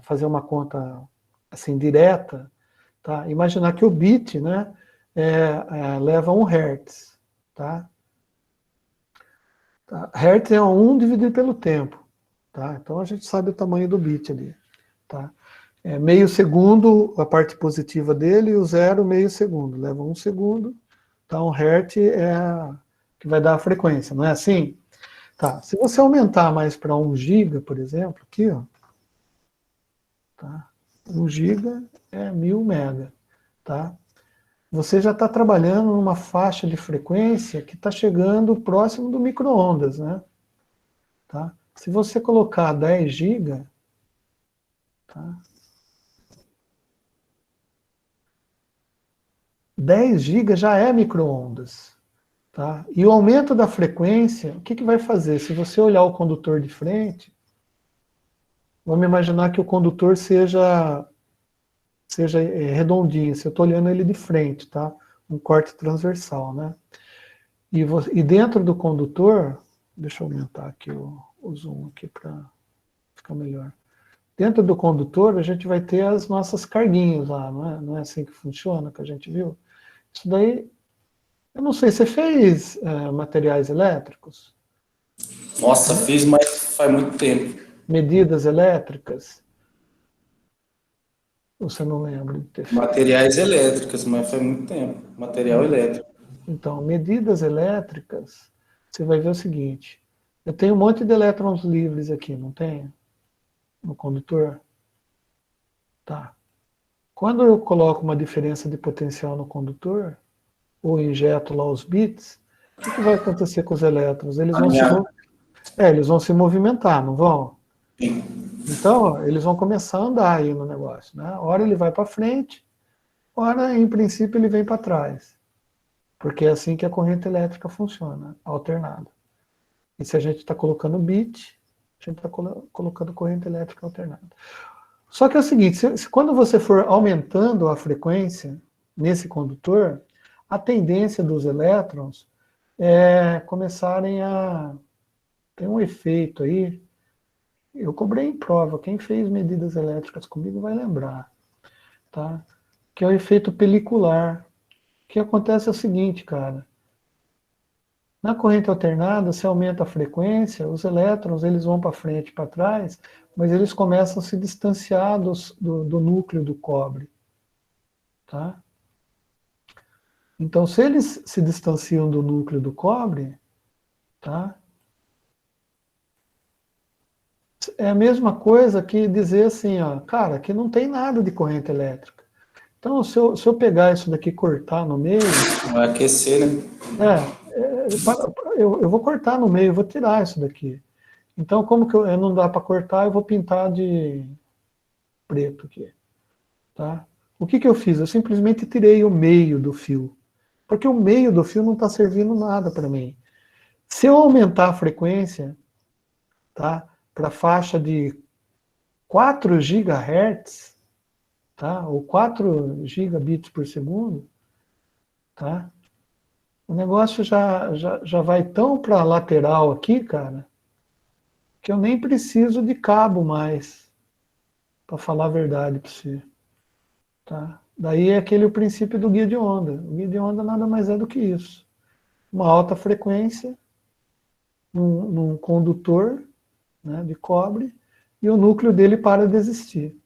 fazer uma conta assim direta, tá? Imaginar que o bit, né, leva 1 Hz, tá? Hertz é 1 dividido pelo tempo, tá? Então a gente sabe o tamanho do bit ali, tá? Meio segundo a parte positiva dele e o zero meio segundo, leva 1 segundo, tá? 1 Hz que vai dar a frequência, não é assim? Tá, se você aumentar mais para 1 giga, por exemplo, aqui, ó, tá? 1 giga é 1000 mega, tá? Você já está trabalhando numa faixa de frequência que está chegando próximo do micro-ondas, né? Tá? Se você colocar 10 GB, tá? 10 GB já é micro-ondas. Tá? E o aumento da frequência, o que vai fazer? Se você olhar o condutor de frente, vamos imaginar que o condutor seja redondinho, se eu estou olhando ele de frente, tá? Um corte transversal, né? E dentro do condutor, deixa eu aumentar aqui o zoom aqui para ficar melhor. Dentro do condutor, a gente vai ter as nossas carguinhas lá, não é assim que funciona, que a gente viu? Isso daí, eu não sei, você fez materiais elétricos? Nossa, fiz, mas faz muito tempo. Medidas elétricas? Você não lembra de ter feito? Materiais elétricos, mas faz muito tempo. Material elétrico. Então, medidas elétricas, você vai ver o seguinte, eu tenho um monte de elétrons livres aqui, não tenho? No condutor? Tá. Quando eu coloco uma diferença de potencial no condutor, ou injeto lá os bits, o que vai acontecer com os elétrons? Eles vão se movimentar, não vão? Sim. Então, eles vão começar a andar aí no negócio, né? Ora ele vai para frente, ora, em princípio, ele vem para trás. Porque é assim que a corrente elétrica funciona, alternada. E se a gente está colocando bit, a gente está colocando corrente elétrica alternada. Só que é o seguinte, quando você for aumentando a frequência nesse condutor, a tendência dos elétrons é começarem a... Tem um efeito aí, eu cobrei em prova, quem fez medidas elétricas comigo vai lembrar, tá? Que é o efeito pelicular. O que acontece é o seguinte, cara, na corrente alternada, se aumenta a frequência, os elétrons eles vão para frente e para trás, mas eles começam a se distanciar do núcleo do cobre. Tá? Então, se eles se distanciam do núcleo do cobre, tá? É a mesma coisa que dizer assim, ó, cara, aqui não tem nada de corrente elétrica. Então, se eu pegar isso daqui e cortar no meio... Vai aquecer, né? eu vou cortar no meio, vou tirar isso daqui. Então, como que eu não dá para cortar, eu vou pintar de preto aqui. Tá? O que eu fiz? Eu simplesmente tirei o meio do fio. Porque o meio do fio não está servindo nada para mim. Se eu aumentar a frequência, tá, para a faixa de 4 GHz, tá, ou 4 gigabits por segundo, tá, o negócio já vai tão para a lateral aqui, cara, que eu nem preciso de cabo mais, para falar a verdade para você. Tá? Daí é aquele o princípio do guia de onda. O guia de onda nada mais é do que isso. Uma alta frequência num condutor, né, de cobre, e o núcleo dele para de existir.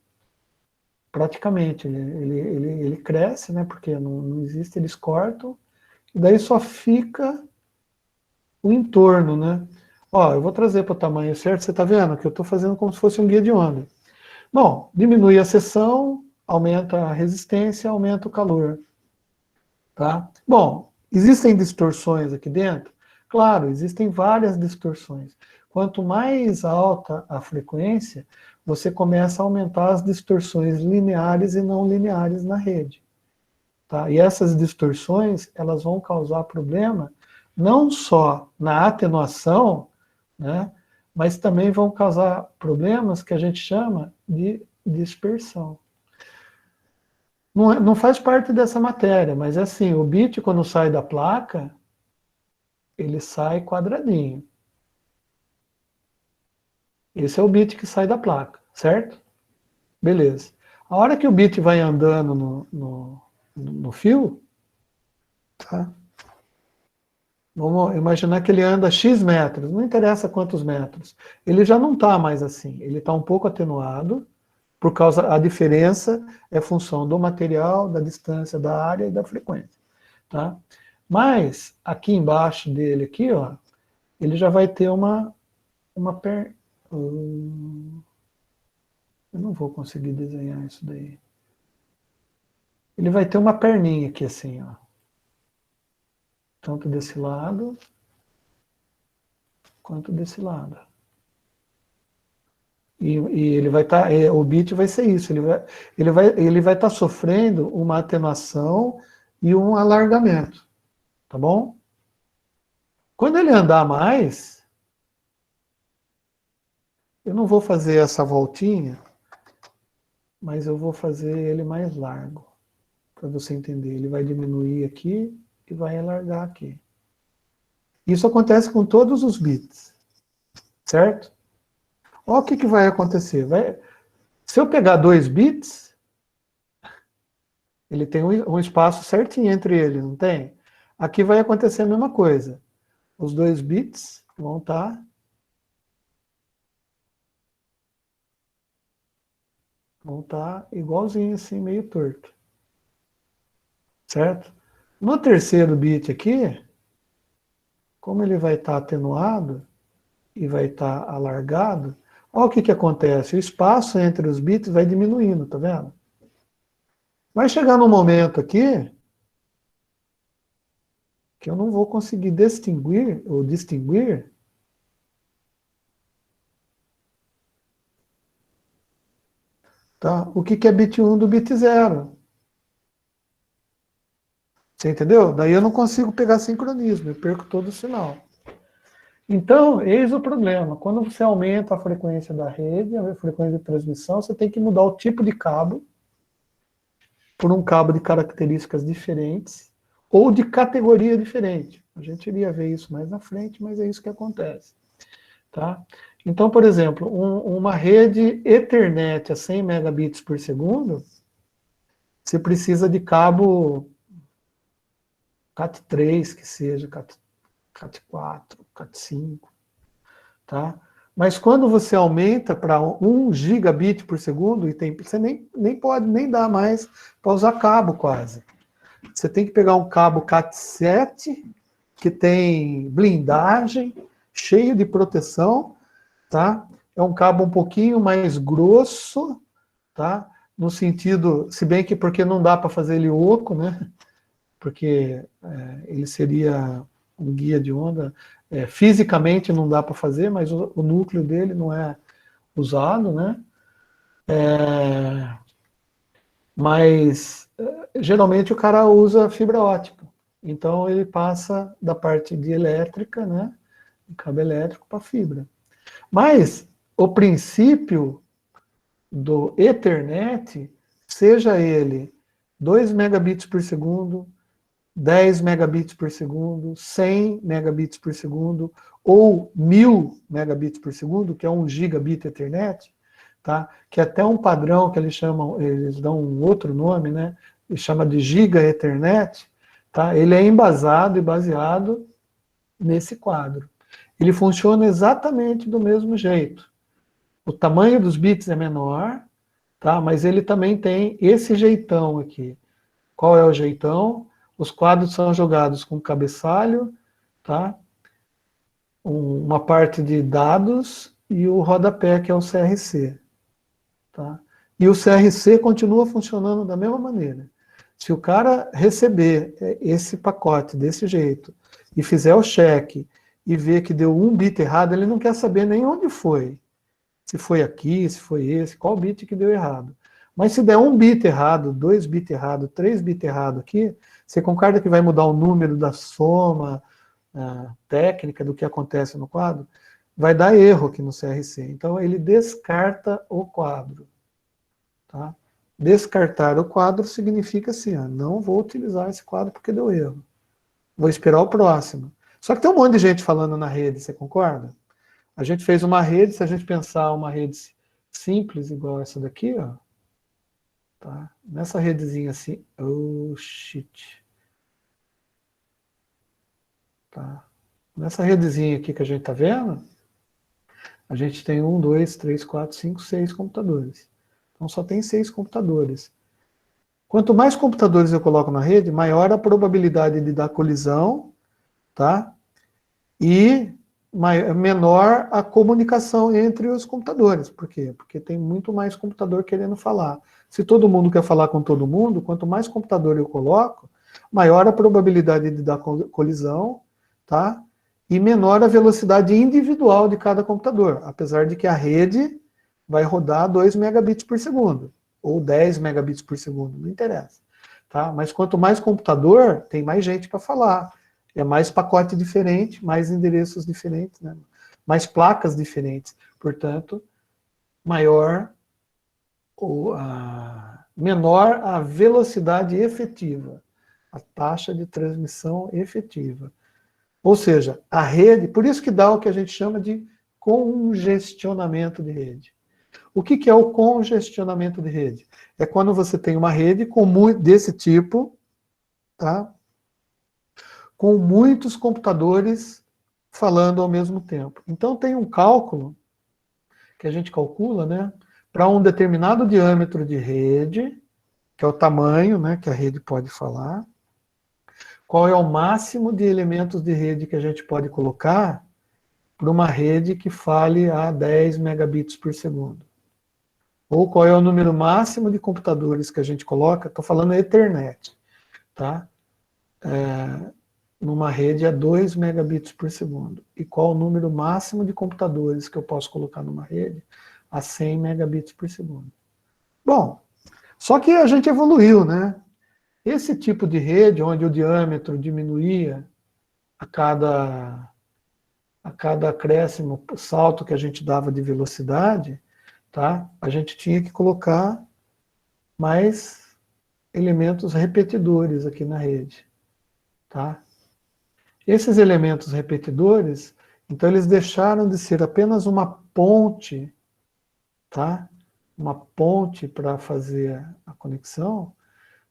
Praticamente, ele cresce, né, porque não existe, eles cortam, e daí só fica o entorno, né? Ó, eu vou trazer para o tamanho certo, você está vendo que eu estou fazendo como se fosse um guia de onda. Bom, diminui a seção, aumenta a resistência, aumenta o calor. Tá? Bom, existem distorções aqui dentro? Claro, existem várias distorções. Quanto mais alta a frequência, você começa a aumentar as distorções lineares e não lineares na rede. Tá? E essas distorções, elas vão causar problema não só na atenuação, né, mas também vão causar problemas que a gente chama de dispersão. Não faz parte dessa matéria, mas é assim, o bit quando sai da placa, ele sai quadradinho. Esse é o bit que sai da placa, certo? Beleza. A hora que o bit vai andando no fio, tá? Vamos imaginar que ele anda X metros, não interessa quantos metros. Ele já não está mais assim, ele está um pouco atenuado, por causa a diferença é função do material, da distância, da área e da frequência. Tá? Mas, aqui embaixo dele, aqui, ó, ele já vai ter uma eu não vou conseguir desenhar isso daí. Ele vai ter uma perninha aqui assim, ó. Tanto desse lado, quanto desse lado. E ele vai estar, o bit vai ser isso, ele vai estar sofrendo uma atenuação e um alargamento, tá bom? Quando ele andar mais, eu não vou fazer essa voltinha, mas eu vou fazer ele mais largo, para você entender. Ele vai diminuir aqui e vai alargar aqui. Isso acontece com todos os bits, certo? Olha o que vai acontecer. Se eu pegar 2 bits, ele tem um espaço certinho entre eles, não tem? Aqui vai acontecer a mesma coisa. Os 2 bits vão estar igualzinho assim, meio torto. Certo? No terceiro bit aqui, como ele vai estar atenuado e vai estar alargado, olha o que acontece. O espaço entre os bits vai diminuindo, tá vendo? Vai chegar num momento aqui que eu não vou conseguir distinguir tá? O que é bit 1 do bit 0. Você entendeu? Daí eu não consigo pegar sincronismo, eu perco todo o sinal. Então, eis o problema. Quando você aumenta a frequência da rede, a frequência de transmissão, você tem que mudar o tipo de cabo por um cabo de características diferentes ou de categoria diferente. A gente iria ver isso mais na frente, mas é isso que acontece. Tá? Então, por exemplo, uma rede Ethernet a 100 megabits por segundo, você precisa de cabo CAT3, que seja, CAT4, CAT5, tá? Mas quando você aumenta para 1 gigabit por segundo, você nem pode nem dar mais para usar cabo quase. Você tem que pegar um cabo CAT7, que tem blindagem, cheio de proteção, tá? É um cabo um pouquinho mais grosso, tá? No sentido, se bem que porque não dá para fazer ele oco, né? Porque ele seria um guia de onda, Fisicamente não dá para fazer, mas o núcleo dele não é usado, né? Mas geralmente o cara usa fibra ótica. Então ele passa da parte de elétrica, né? De cabo elétrico para fibra. Mas o princípio do Ethernet, seja ele 2 megabits por segundo, 10 megabits por segundo, 100 megabits por segundo, ou 1000 megabits por segundo, que é 1 gigabit Ethernet, tá? Que é até um padrão que eles chamam, eles dão um outro nome, né? Eles chamam de Giga Ethernet, tá? Ele é embasado e baseado nesse quadro. Ele funciona exatamente do mesmo jeito. O tamanho dos bits é menor, tá? Mas ele também tem esse jeitão aqui. Qual é o jeitão? Os quadros são jogados com cabeçalho, tá? Uma parte de dados e o rodapé, que é o CRC. Tá? E o CRC continua funcionando da mesma maneira. Se o cara receber esse pacote desse jeito e fizer o cheque e ver que deu um bit errado, ele não quer saber nem onde foi. Se foi aqui, se foi esse, qual bit que deu errado. Mas se der um bit errado, 2 bits errado, 3 bits errado aqui, você concorda que vai mudar o número da soma técnica do que acontece no quadro? Vai dar erro aqui no CRC. Então ele descarta o quadro. Tá? Descartar o quadro significa assim, não vou utilizar esse quadro porque deu erro. Vou esperar o próximo. Só que tem um monte de gente falando na rede, você concorda? A gente fez uma rede, se a gente pensar uma rede simples, igual essa daqui, ó, tá? Nessa redezinha assim, oh shit. Tá? Nessa redezinha aqui que a gente tá vendo, a gente tem 1, 2, 3, 4, 5, 6 computadores. Então só tem 6 computadores. Quanto mais computadores eu coloco na rede, maior a probabilidade de dar colisão, tá? E menor a comunicação entre os computadores. Por quê? Porque tem muito mais computador querendo falar. Se todo mundo quer falar com todo mundo, quanto mais computador eu coloco, maior a probabilidade de dar colisão, tá? E menor a velocidade individual de cada computador, apesar de que a rede vai rodar 2 megabits por segundo, ou 10 megabits por segundo, não interessa. Tá? Mas quanto mais computador, tem mais gente para falar. É mais pacote diferente, mais endereços diferentes, né? Mais placas diferentes. Portanto, menor a velocidade efetiva, a taxa de transmissão efetiva. Ou seja, a rede, por isso que dá o que a gente chama de congestionamento de rede. O que é o congestionamento de rede? É quando você tem uma rede desse tipo, tá? Com muitos computadores falando ao mesmo tempo. Então tem um cálculo que a gente calcula, né, para um determinado diâmetro de rede, que é o tamanho, né, que a rede pode falar, qual é o máximo de elementos de rede que a gente pode colocar para uma rede que fale a 10 megabits por segundo. Ou qual é o número máximo de computadores que a gente coloca, estou falando Ethernet, tá? Numa rede a 2 megabits por segundo. E qual o número máximo de computadores que eu posso colocar numa rede a 100 megabits por segundo. Bom, só que a gente evoluiu, né? Esse tipo de rede, onde o diâmetro diminuía a cada acréscimo, salto que a gente dava de velocidade, tá? A gente tinha que colocar mais elementos repetidores aqui na rede, tá? Esses elementos repetidores, então eles deixaram de ser apenas uma ponte, tá? Uma ponte para fazer a conexão,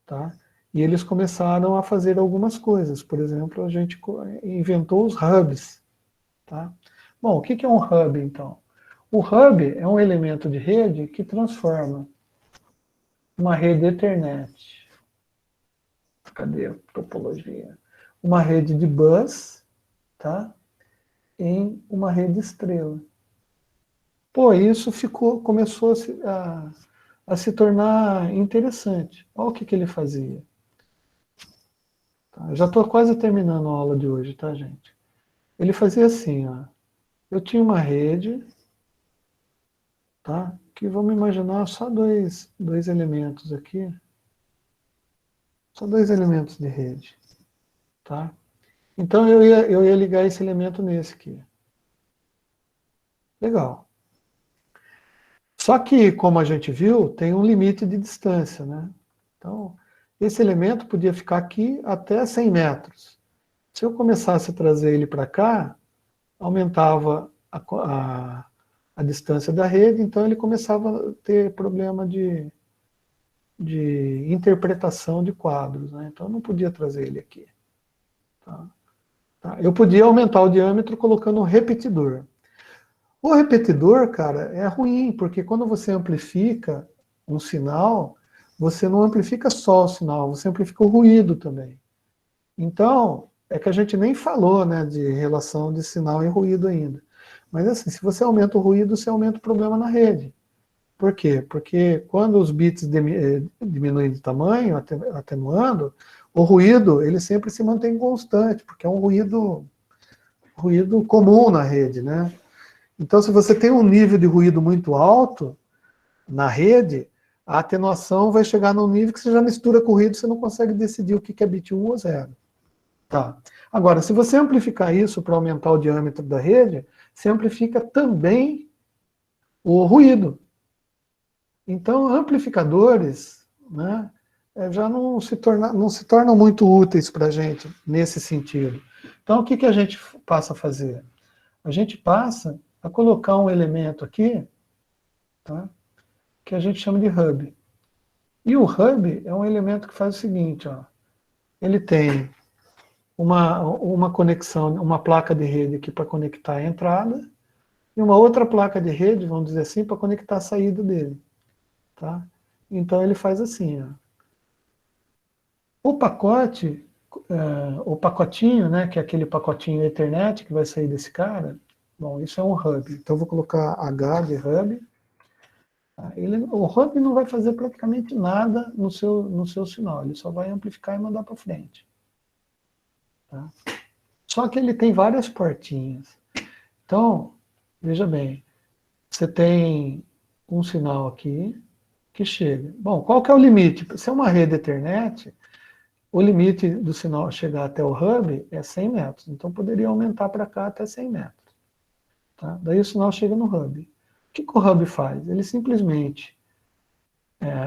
tá? E eles começaram a fazer algumas coisas. Por exemplo, a gente inventou os hubs, tá? Bom, o que é um hub, então? O hub é um elemento de rede que transforma uma rede Ethernet. Cadê a topologia? Uma rede de bus, tá? Em uma rede estrela. Pô, isso começou a se tornar interessante. Olha o que ele fazia. Tá? Já estou quase terminando a aula de hoje, tá, gente? ele fazia assim, ó. Eu tinha uma rede, tá? Que vamos imaginar só dois elementos aqui. Só dois elementos de rede, tá? Então eu ia ligar esse elemento nesse aqui. Legal. Só que, como a gente viu, tem um limite de distância, né? Então, esse elemento podia ficar aqui até 100 metros. Se eu começasse a trazer ele para cá, aumentava a distância da rede, então ele começava a ter problema de interpretação de quadros, né? Então eu não podia trazer ele aqui. Tá? Eu podia aumentar o diâmetro colocando um repetidor. O repetidor, cara, é ruim, porque quando você amplifica um sinal, você não amplifica só o sinal, você amplifica o ruído também. Então, é que a gente nem falou, né, de relação de sinal e ruído ainda. Mas assim, se você aumenta o ruído, você aumenta o problema na rede. Por quê? Porque quando os bits diminuem de tamanho, atenuando, o ruído, ele sempre se mantém constante, porque é um ruído comum na rede, né? Então, se você tem um nível de ruído muito alto na rede, a atenuação vai chegar num nível que você já mistura com o ruído, você não consegue decidir o que é bit 1 ou 0. Tá. Agora, se você amplificar isso para aumentar o diâmetro da rede, você amplifica também o ruído. Então, amplificadores, né, já não se tornam muito úteis para a gente nesse sentido. Então, o que a gente passa a fazer? A gente passa a colocar um elemento aqui, tá, que a gente chama de hub. E o hub é um elemento que faz o seguinte, ó, ele tem uma conexão, uma placa de rede aqui para conectar a entrada, e uma outra placa de rede, vamos dizer assim, para conectar a saída dele. Tá? Então ele faz assim, ó. O pacote, o pacotinho, né, que é aquele pacotinho Ethernet que vai sair desse cara, bom, isso é um hub. Então eu vou colocar H de hub. O hub não vai fazer praticamente nada no seu sinal, ele só vai amplificar e mandar para frente. Tá? Só que ele tem várias portinhas. Então, veja bem, você tem um sinal aqui que chega. Bom, qual que é o limite? Se é uma rede Ethernet, o limite do sinal chegar até o hub é 100 metros. Então, poderia aumentar para cá até 100 metros. Tá? Daí o sinal chega no hub. O que o hub faz? Ele simplesmente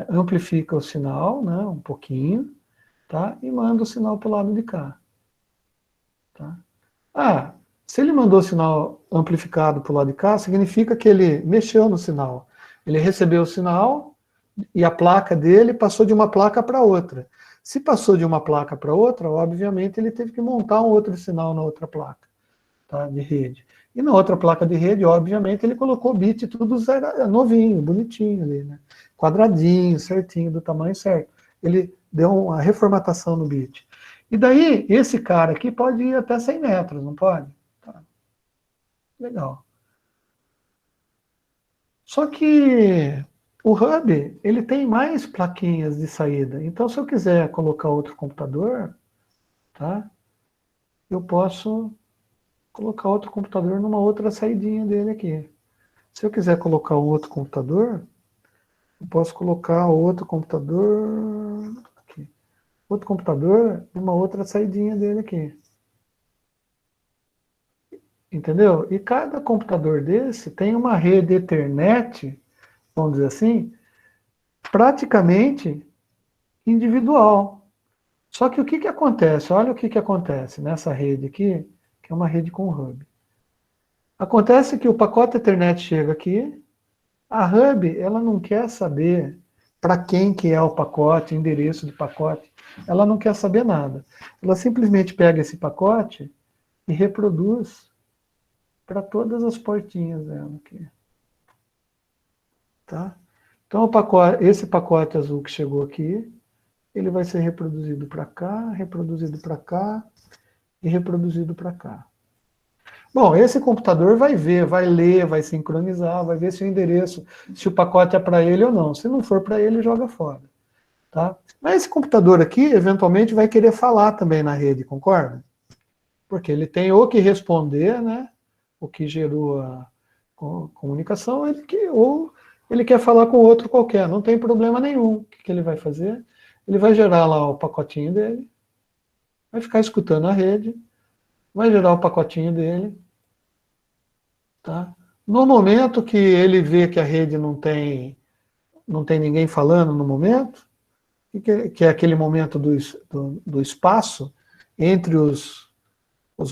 amplifica o sinal, né, um pouquinho, tá? E manda o sinal para o lado de cá. Tá? Se ele mandou o sinal amplificado para o lado de cá, significa que ele mexeu no sinal. Ele recebeu o sinal e a placa dele passou de uma placa para outra. Se passou de uma placa para outra, obviamente ele teve que montar um outro sinal na outra placa, tá, de rede. E na outra placa de rede, obviamente, ele colocou bit tudo novinho, bonitinho ali, né? Quadradinho, certinho, do tamanho certo. Ele deu uma reformatação no bit. E daí, esse cara aqui pode ir até 100 metros, não pode? Tá. Legal. Só que o hub, ele tem mais plaquinhas de saída. Então, se eu quiser colocar outro computador, tá? Eu posso colocar outro computador numa outra saidinha dele aqui. Se eu quiser colocar um outro computador, eu posso colocar outro computador aqui. Outro computador numa outra saidinha dele aqui. Entendeu? E cada computador desse tem uma rede Ethernet, vamos dizer assim, praticamente individual. Só que o que acontece? Olha o que acontece nessa rede aqui, que é uma rede com hub. Acontece que o pacote Ethernet chega aqui, a hub, ela não quer saber para quem que é o pacote, endereço de pacote, ela não quer saber nada. Ela simplesmente pega esse pacote e reproduz para todas as portinhas dela aqui. Tá? Então, esse pacote azul que chegou aqui, ele vai ser reproduzido para cá e reproduzido para cá. Bom, esse computador vai ver, vai ler, vai sincronizar, vai ver se o endereço, se o pacote é para ele ou não. Se não for para ele, joga fora. Tá? Mas esse computador aqui, eventualmente, vai querer falar também na rede, concorda? Porque ele tem o que responder, né? O que gerou a comunicação, ou ele quer falar com outro qualquer, não tem problema nenhum. O que ele vai fazer? Ele vai gerar lá o pacotinho dele, vai ficar escutando a rede, vai gerar o pacotinho dele, tá? No momento que ele vê que a rede não tem ninguém falando no momento, que é aquele momento do espaço entre os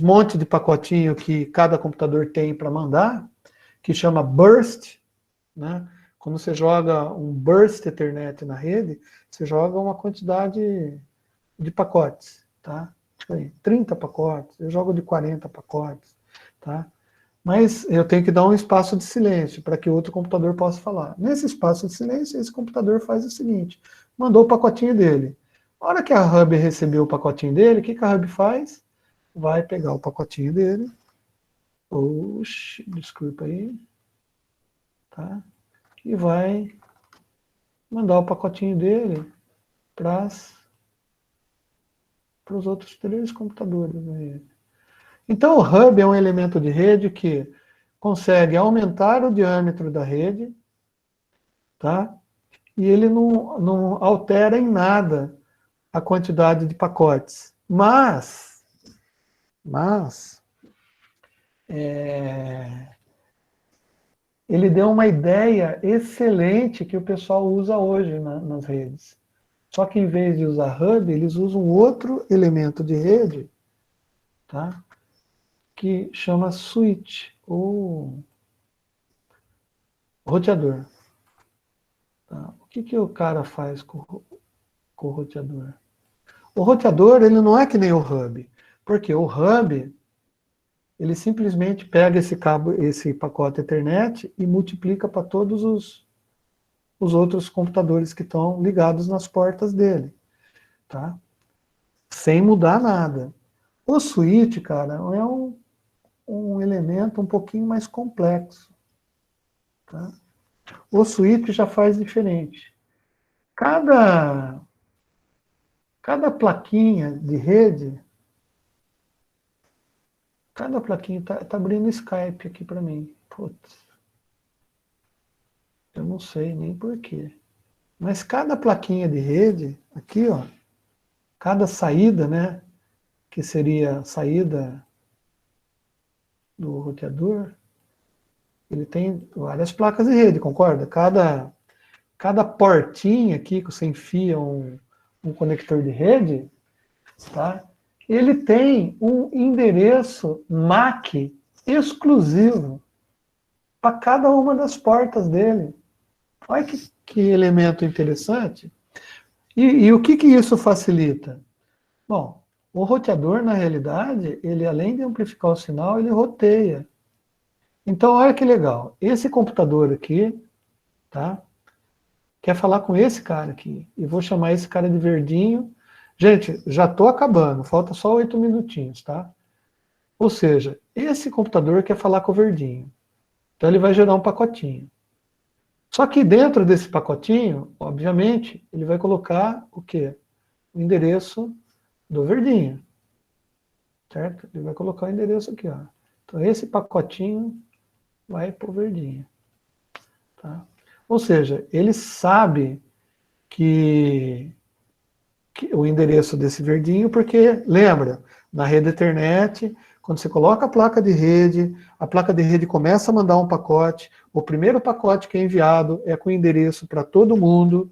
montes de pacotinho que cada computador tem para mandar, que chama burst, né? Quando você joga um burst Ethernet na rede, você joga uma quantidade de pacotes, tá? 30 pacotes, eu jogo de 40 pacotes, tá? Mas eu tenho que dar um espaço de silêncio para que outro computador possa falar. Nesse espaço de silêncio, esse computador faz o seguinte, mandou o pacotinho dele. Na hora que a hub recebeu o pacotinho dele, o que a hub faz? Vai pegar o pacotinho dele. Oxi, desculpa aí. Tá? E vai mandar o pacotinho dele para os outros 3 computadores na rede. Então, o hub é um elemento de rede que consegue aumentar o diâmetro da rede, tá? E ele não altera em nada a quantidade de pacotes. Mas ele deu uma ideia excelente que o pessoal usa hoje nas redes. Só que em vez de usar hub, eles usam outro elemento de rede, tá? Que chama switch, ou roteador. Tá? O que o cara faz com o roteador? O roteador, ele não é que nem o hub, porque o hub, ele simplesmente pega esse cabo, esse pacote Ethernet e multiplica para todos os outros computadores que estão ligados nas portas dele, tá? Sem mudar nada. O switch, cara, é um elemento um pouquinho mais complexo, tá? O switch já faz diferente. Cada plaquinha de rede, cada plaquinha tá abrindo Skype aqui para mim. Putz. Eu não sei nem porquê. Mas cada plaquinha de rede, aqui, ó, cada saída, né, que seria a saída do roteador, ele tem várias placas de rede, concorda? Cada portinha aqui que você enfia um conector de rede, tá? Ele tem um endereço MAC exclusivo para cada uma das portas dele. Olha que elemento interessante. E o que isso facilita? Bom, o roteador, na realidade, ele além de amplificar o sinal, ele roteia. Então, olha que legal. Esse computador aqui, tá? Quer falar com esse cara aqui. E vou chamar esse cara de verdinho. Gente, já estou acabando. Falta só 8 minutinhos, tá? Ou seja, esse computador quer falar com o verdinho. Então, ele vai gerar um pacotinho. Só que dentro desse pacotinho, obviamente, ele vai colocar o quê? O endereço do verdinho. Certo? Ele vai colocar o endereço aqui, ó. Então, esse pacotinho vai para o verdinho. Tá? Ou seja, ele sabe que o endereço desse verdinho, porque, lembra, na rede Ethernet, quando você coloca a placa de rede começa a mandar um pacote, o primeiro pacote que é enviado é com endereço para todo mundo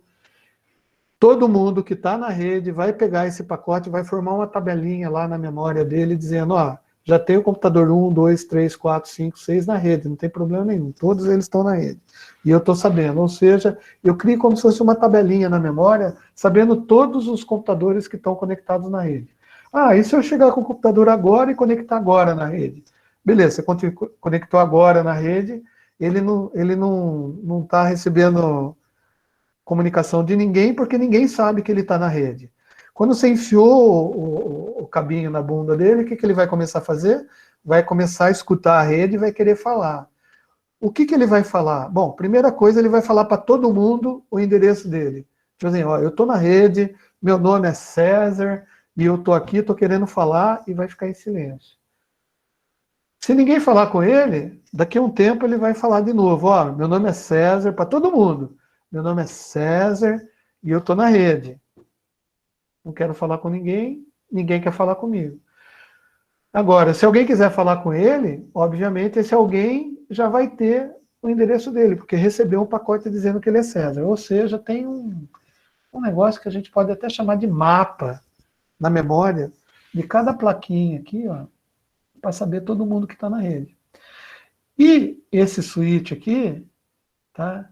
que está na rede vai pegar esse pacote, vai formar uma tabelinha lá na memória dele, dizendo, ó, já tem o computador 1, 2, 3, 4, 5, 6 na rede, não tem problema nenhum, todos eles estão na rede. E eu estou sabendo, ou seja, eu crio como se fosse uma tabelinha na memória, sabendo todos os computadores que estão conectados na rede. Ah, e se eu chegar com o computador agora e conectar agora na rede? Beleza, você conectou agora na rede, ele não está recebendo comunicação de ninguém, porque ninguém sabe que ele está na rede. Quando você enfiou o cabinho na bunda dele, o que ele vai começar a fazer? Vai começar a escutar a rede e vai querer falar. O que ele vai falar? Bom, primeira coisa, ele vai falar para todo mundo o endereço dele. Tipo assim, ó, eu estou na rede, meu nome é César, e eu estou aqui, estou querendo falar e vai ficar em silêncio. Se ninguém falar com ele, daqui a um tempo ele vai falar de novo. Ó, meu nome é César, para todo mundo. Meu nome é César e eu estou na rede. Não quero falar com ninguém, ninguém quer falar comigo. Agora, se alguém quiser falar com ele, obviamente esse alguém já vai ter o endereço dele, porque recebeu um pacote dizendo que ele é César. Ou seja, tem um negócio que a gente pode até chamar de mapa na memória de cada plaquinha aqui, ó, para saber todo mundo que está na rede. E esse switch aqui, tá?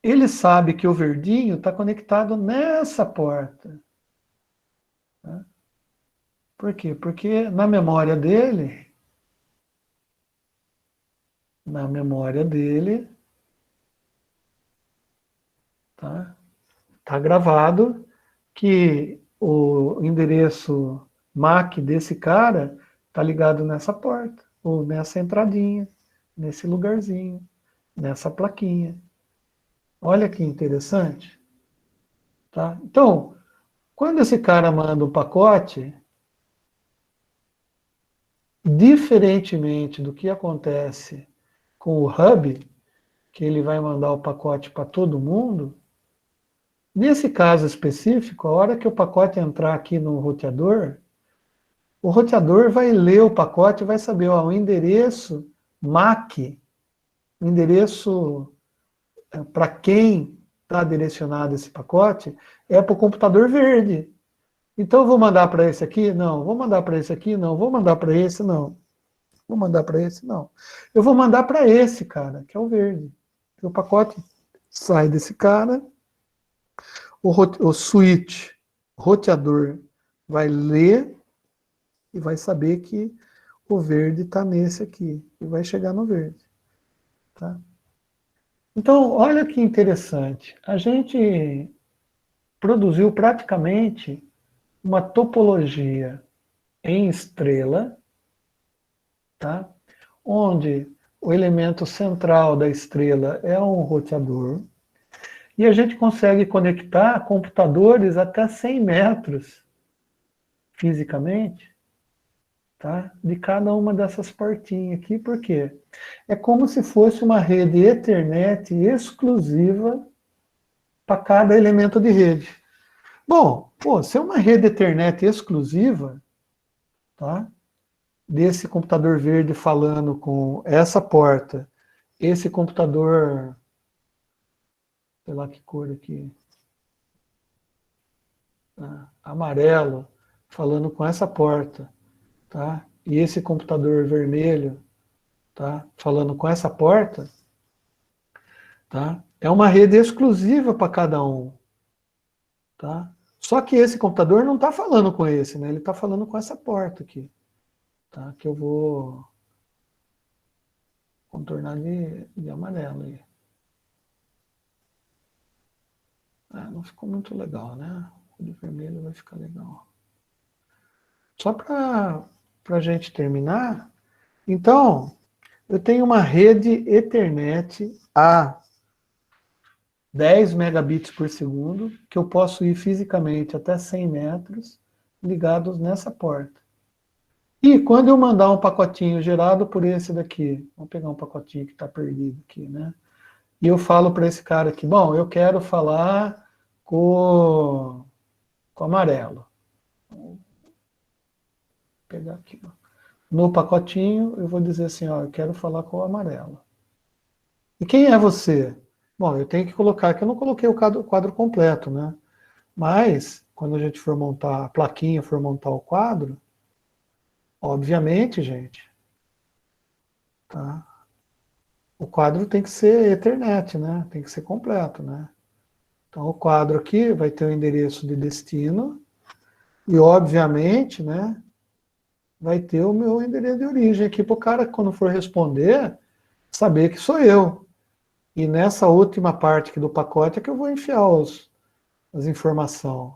Ele sabe que o verdinho está conectado nessa porta. Tá? Por quê? Porque na memória dele, tá gravado que o endereço MAC desse cara tá ligado nessa porta, ou nessa entradinha, nesse lugarzinho, nessa plaquinha. Olha que interessante. Tá? Então, quando esse cara manda um pacote, diferentemente do que acontece com o hub, que ele vai mandar o pacote para todo mundo, nesse caso específico, a hora que o pacote entrar aqui no roteador, o roteador vai ler o pacote e vai saber, ó, o endereço MAC, o endereço para quem está direcionado esse pacote, é para o computador verde. Então, eu vou mandar para esse aqui? Não. Vou mandar para esse aqui? Não. Vou mandar para esse? Não. Vou mandar para esse? Não. Eu vou mandar para esse cara, que é o verde. O pacote sai desse cara, o switch, roteador, vai ler e vai saber que o verde está nesse aqui. E vai chegar no verde. Tá? Então, olha que interessante. A gente produziu praticamente uma topologia em estrela, tá? Onde o elemento central da estrela é um roteador, e a gente consegue conectar computadores até 100 metros, fisicamente, tá? De cada uma dessas portinhas aqui, por quê? É como se fosse uma rede Ethernet exclusiva para cada elemento de rede. Bom, se é uma rede Ethernet exclusiva, tá? Desse computador verde falando com essa porta, esse computador, sei lá que cor aqui, tá? Amarelo, falando com essa porta, tá? E esse computador vermelho, tá? Falando com essa porta, tá? É uma rede exclusiva para cada um, tá? Só que esse computador não está falando com esse, né? Ele está falando com essa porta aqui, tá? Que eu vou contornar de amarelo aí. Não ficou muito legal, né? O de vermelho vai ficar legal. Só para a gente terminar, então, eu tenho uma rede Ethernet a 10 megabits por segundo, que eu posso ir fisicamente até 100 metros, ligados nessa porta. E quando eu mandar um pacotinho gerado por esse daqui, vamos pegar um pacotinho que está perdido aqui, né? E eu falo para esse cara aqui, bom, eu quero falar com amarelo. Vou pegar aqui, ó. No pacotinho, eu vou dizer assim, ó, eu quero falar com o amarelo. E quem é você? Bom, eu tenho que colocar, que eu não coloquei o quadro completo, né? Mas, quando a gente for montar a plaquinha, for montar o quadro, obviamente, gente, tá? O quadro tem que ser Ethernet, né? Tem que ser completo, né? Então, o quadro aqui vai ter o endereço de destino e, obviamente, né, vai ter o meu endereço de origem aqui para o cara, quando for responder, saber que sou eu. E nessa última parte aqui do pacote é que eu vou enfiar as informações.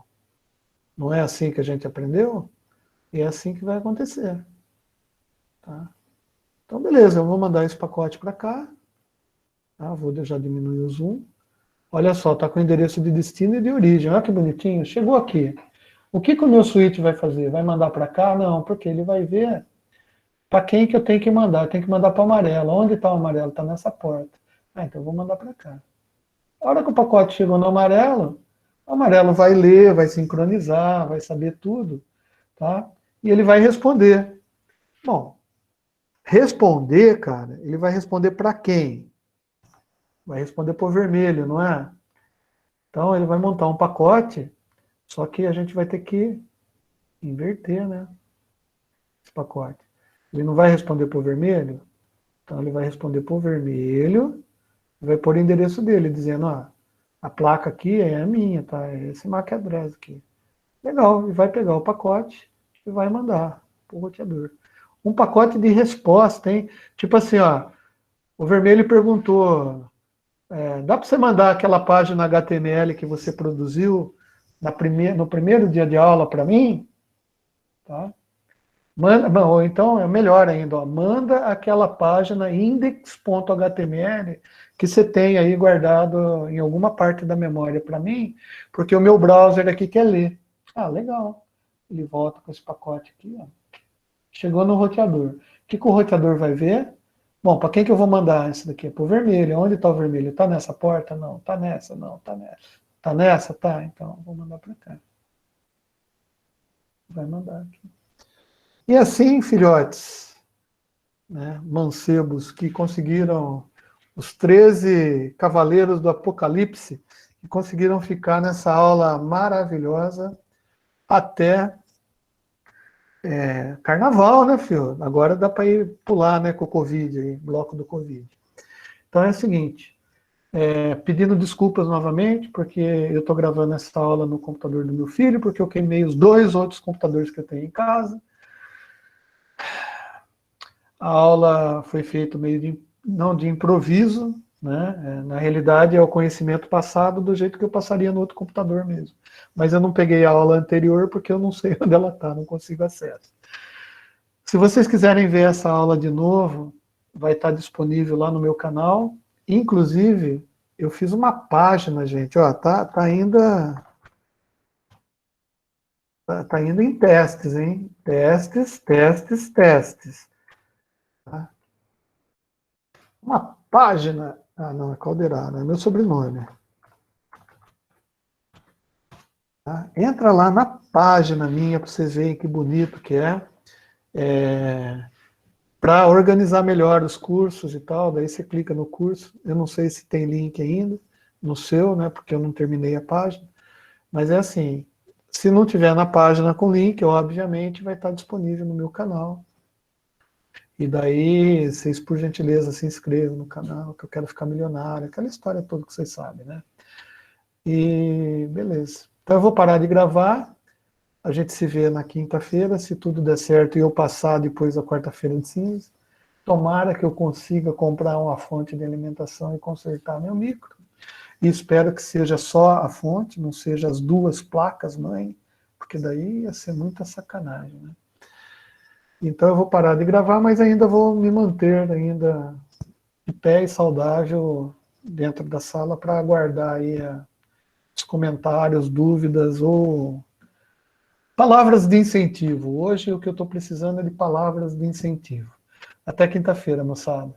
Não é assim que a gente aprendeu? E é assim que vai acontecer. Tá? Então, beleza, eu vou mandar esse pacote para cá. Tá? Vou já diminuir o zoom. Olha só, está com o endereço de destino e de origem. Olha que bonitinho. Chegou aqui. O que o meu switch vai fazer? Vai mandar para cá? Não, porque ele vai ver para quem que eu tenho que mandar. Eu tenho que mandar para o amarelo. Onde está o amarelo? Está nessa porta. Ah, então eu vou mandar para cá. A hora que o pacote chegou no amarelo, o amarelo vai ler, vai sincronizar, vai saber tudo, tá? E ele vai responder. Bom, responder, cara, ele vai responder para quem? Vai responder para o vermelho, não é? Então ele vai montar um pacote, só que a gente vai ter que inverter, né? Esse pacote. Ele não vai responder para o vermelho, então ele vai responder para o vermelho, vai pôr o endereço dele, dizendo, ó, a placa aqui é a minha, tá? É esse MAC address aqui. Legal, e vai pegar o pacote e vai mandar para o roteador. Um pacote de resposta, hein? Tipo assim, ó, o vermelho perguntou, dá para você mandar aquela página HTML que você produziu no primeiro dia de aula para mim? Tá? Manda, bom, ou então é melhor ainda, ó, manda aquela página index.html que você tem aí guardado em alguma parte da memória para mim, porque o meu browser aqui quer ler. Ah, legal. Ele volta com esse pacote aqui, ó. Chegou no roteador. O que o roteador vai ver? Bom, para quem que eu vou mandar isso daqui? Para o vermelho. Onde está o vermelho? Está nessa porta? Não. Está nessa? Não. Está nessa. Está nessa? Tá. Então, vou mandar para cá. Vai mandar aqui. E assim, filhotes, né, mancebos que conseguiram, os 13 cavaleiros do Apocalipse, que conseguiram ficar nessa aula maravilhosa até carnaval, né, filho? Agora dá para ir pular, né, com o Covid, aí, bloco do Covid. Então é o seguinte, pedindo desculpas novamente, porque eu estou gravando essa aula no computador do meu filho, porque eu queimei os 2 outros computadores que eu tenho em casa. A aula foi feita meio não de improviso, né? Na realidade é o conhecimento passado do jeito que eu passaria no outro computador mesmo. Mas eu não peguei a aula anterior porque eu não sei onde ela está, não consigo acesso. Se vocês quiserem ver essa aula de novo, vai estar disponível lá no meu canal. Inclusive, eu fiz uma página, gente, ó, tá ainda em testes, hein? Testes. Tá? Uma página. Ah, não, é Calderaro, é meu sobrenome. Tá? Entra lá na página minha para vocês verem que bonito que é. Para organizar melhor os cursos e tal, daí você clica no curso. Eu não sei se tem link ainda no seu, né? Porque eu não terminei a página. Mas é assim, se não tiver na página com link, obviamente vai estar disponível no meu canal. E daí, vocês, por gentileza, se inscrevam no canal, que eu quero ficar milionário, aquela história toda que vocês sabem, né? E beleza. Então eu vou parar de gravar, a gente se vê na quinta-feira, se tudo der certo e eu passar depois da quarta-feira de cinza. Tomara que eu consiga comprar uma fonte de alimentação e consertar meu micro. E espero que seja só a fonte, não seja as 2 placas mãe, porque daí ia ser muita sacanagem, né? Então eu vou parar de gravar, mas ainda vou me manter ainda de pé e saudável dentro da sala para aguardar aí os comentários, dúvidas ou palavras de incentivo. Hoje o que eu estou precisando é de palavras de incentivo. Até quinta-feira, moçada.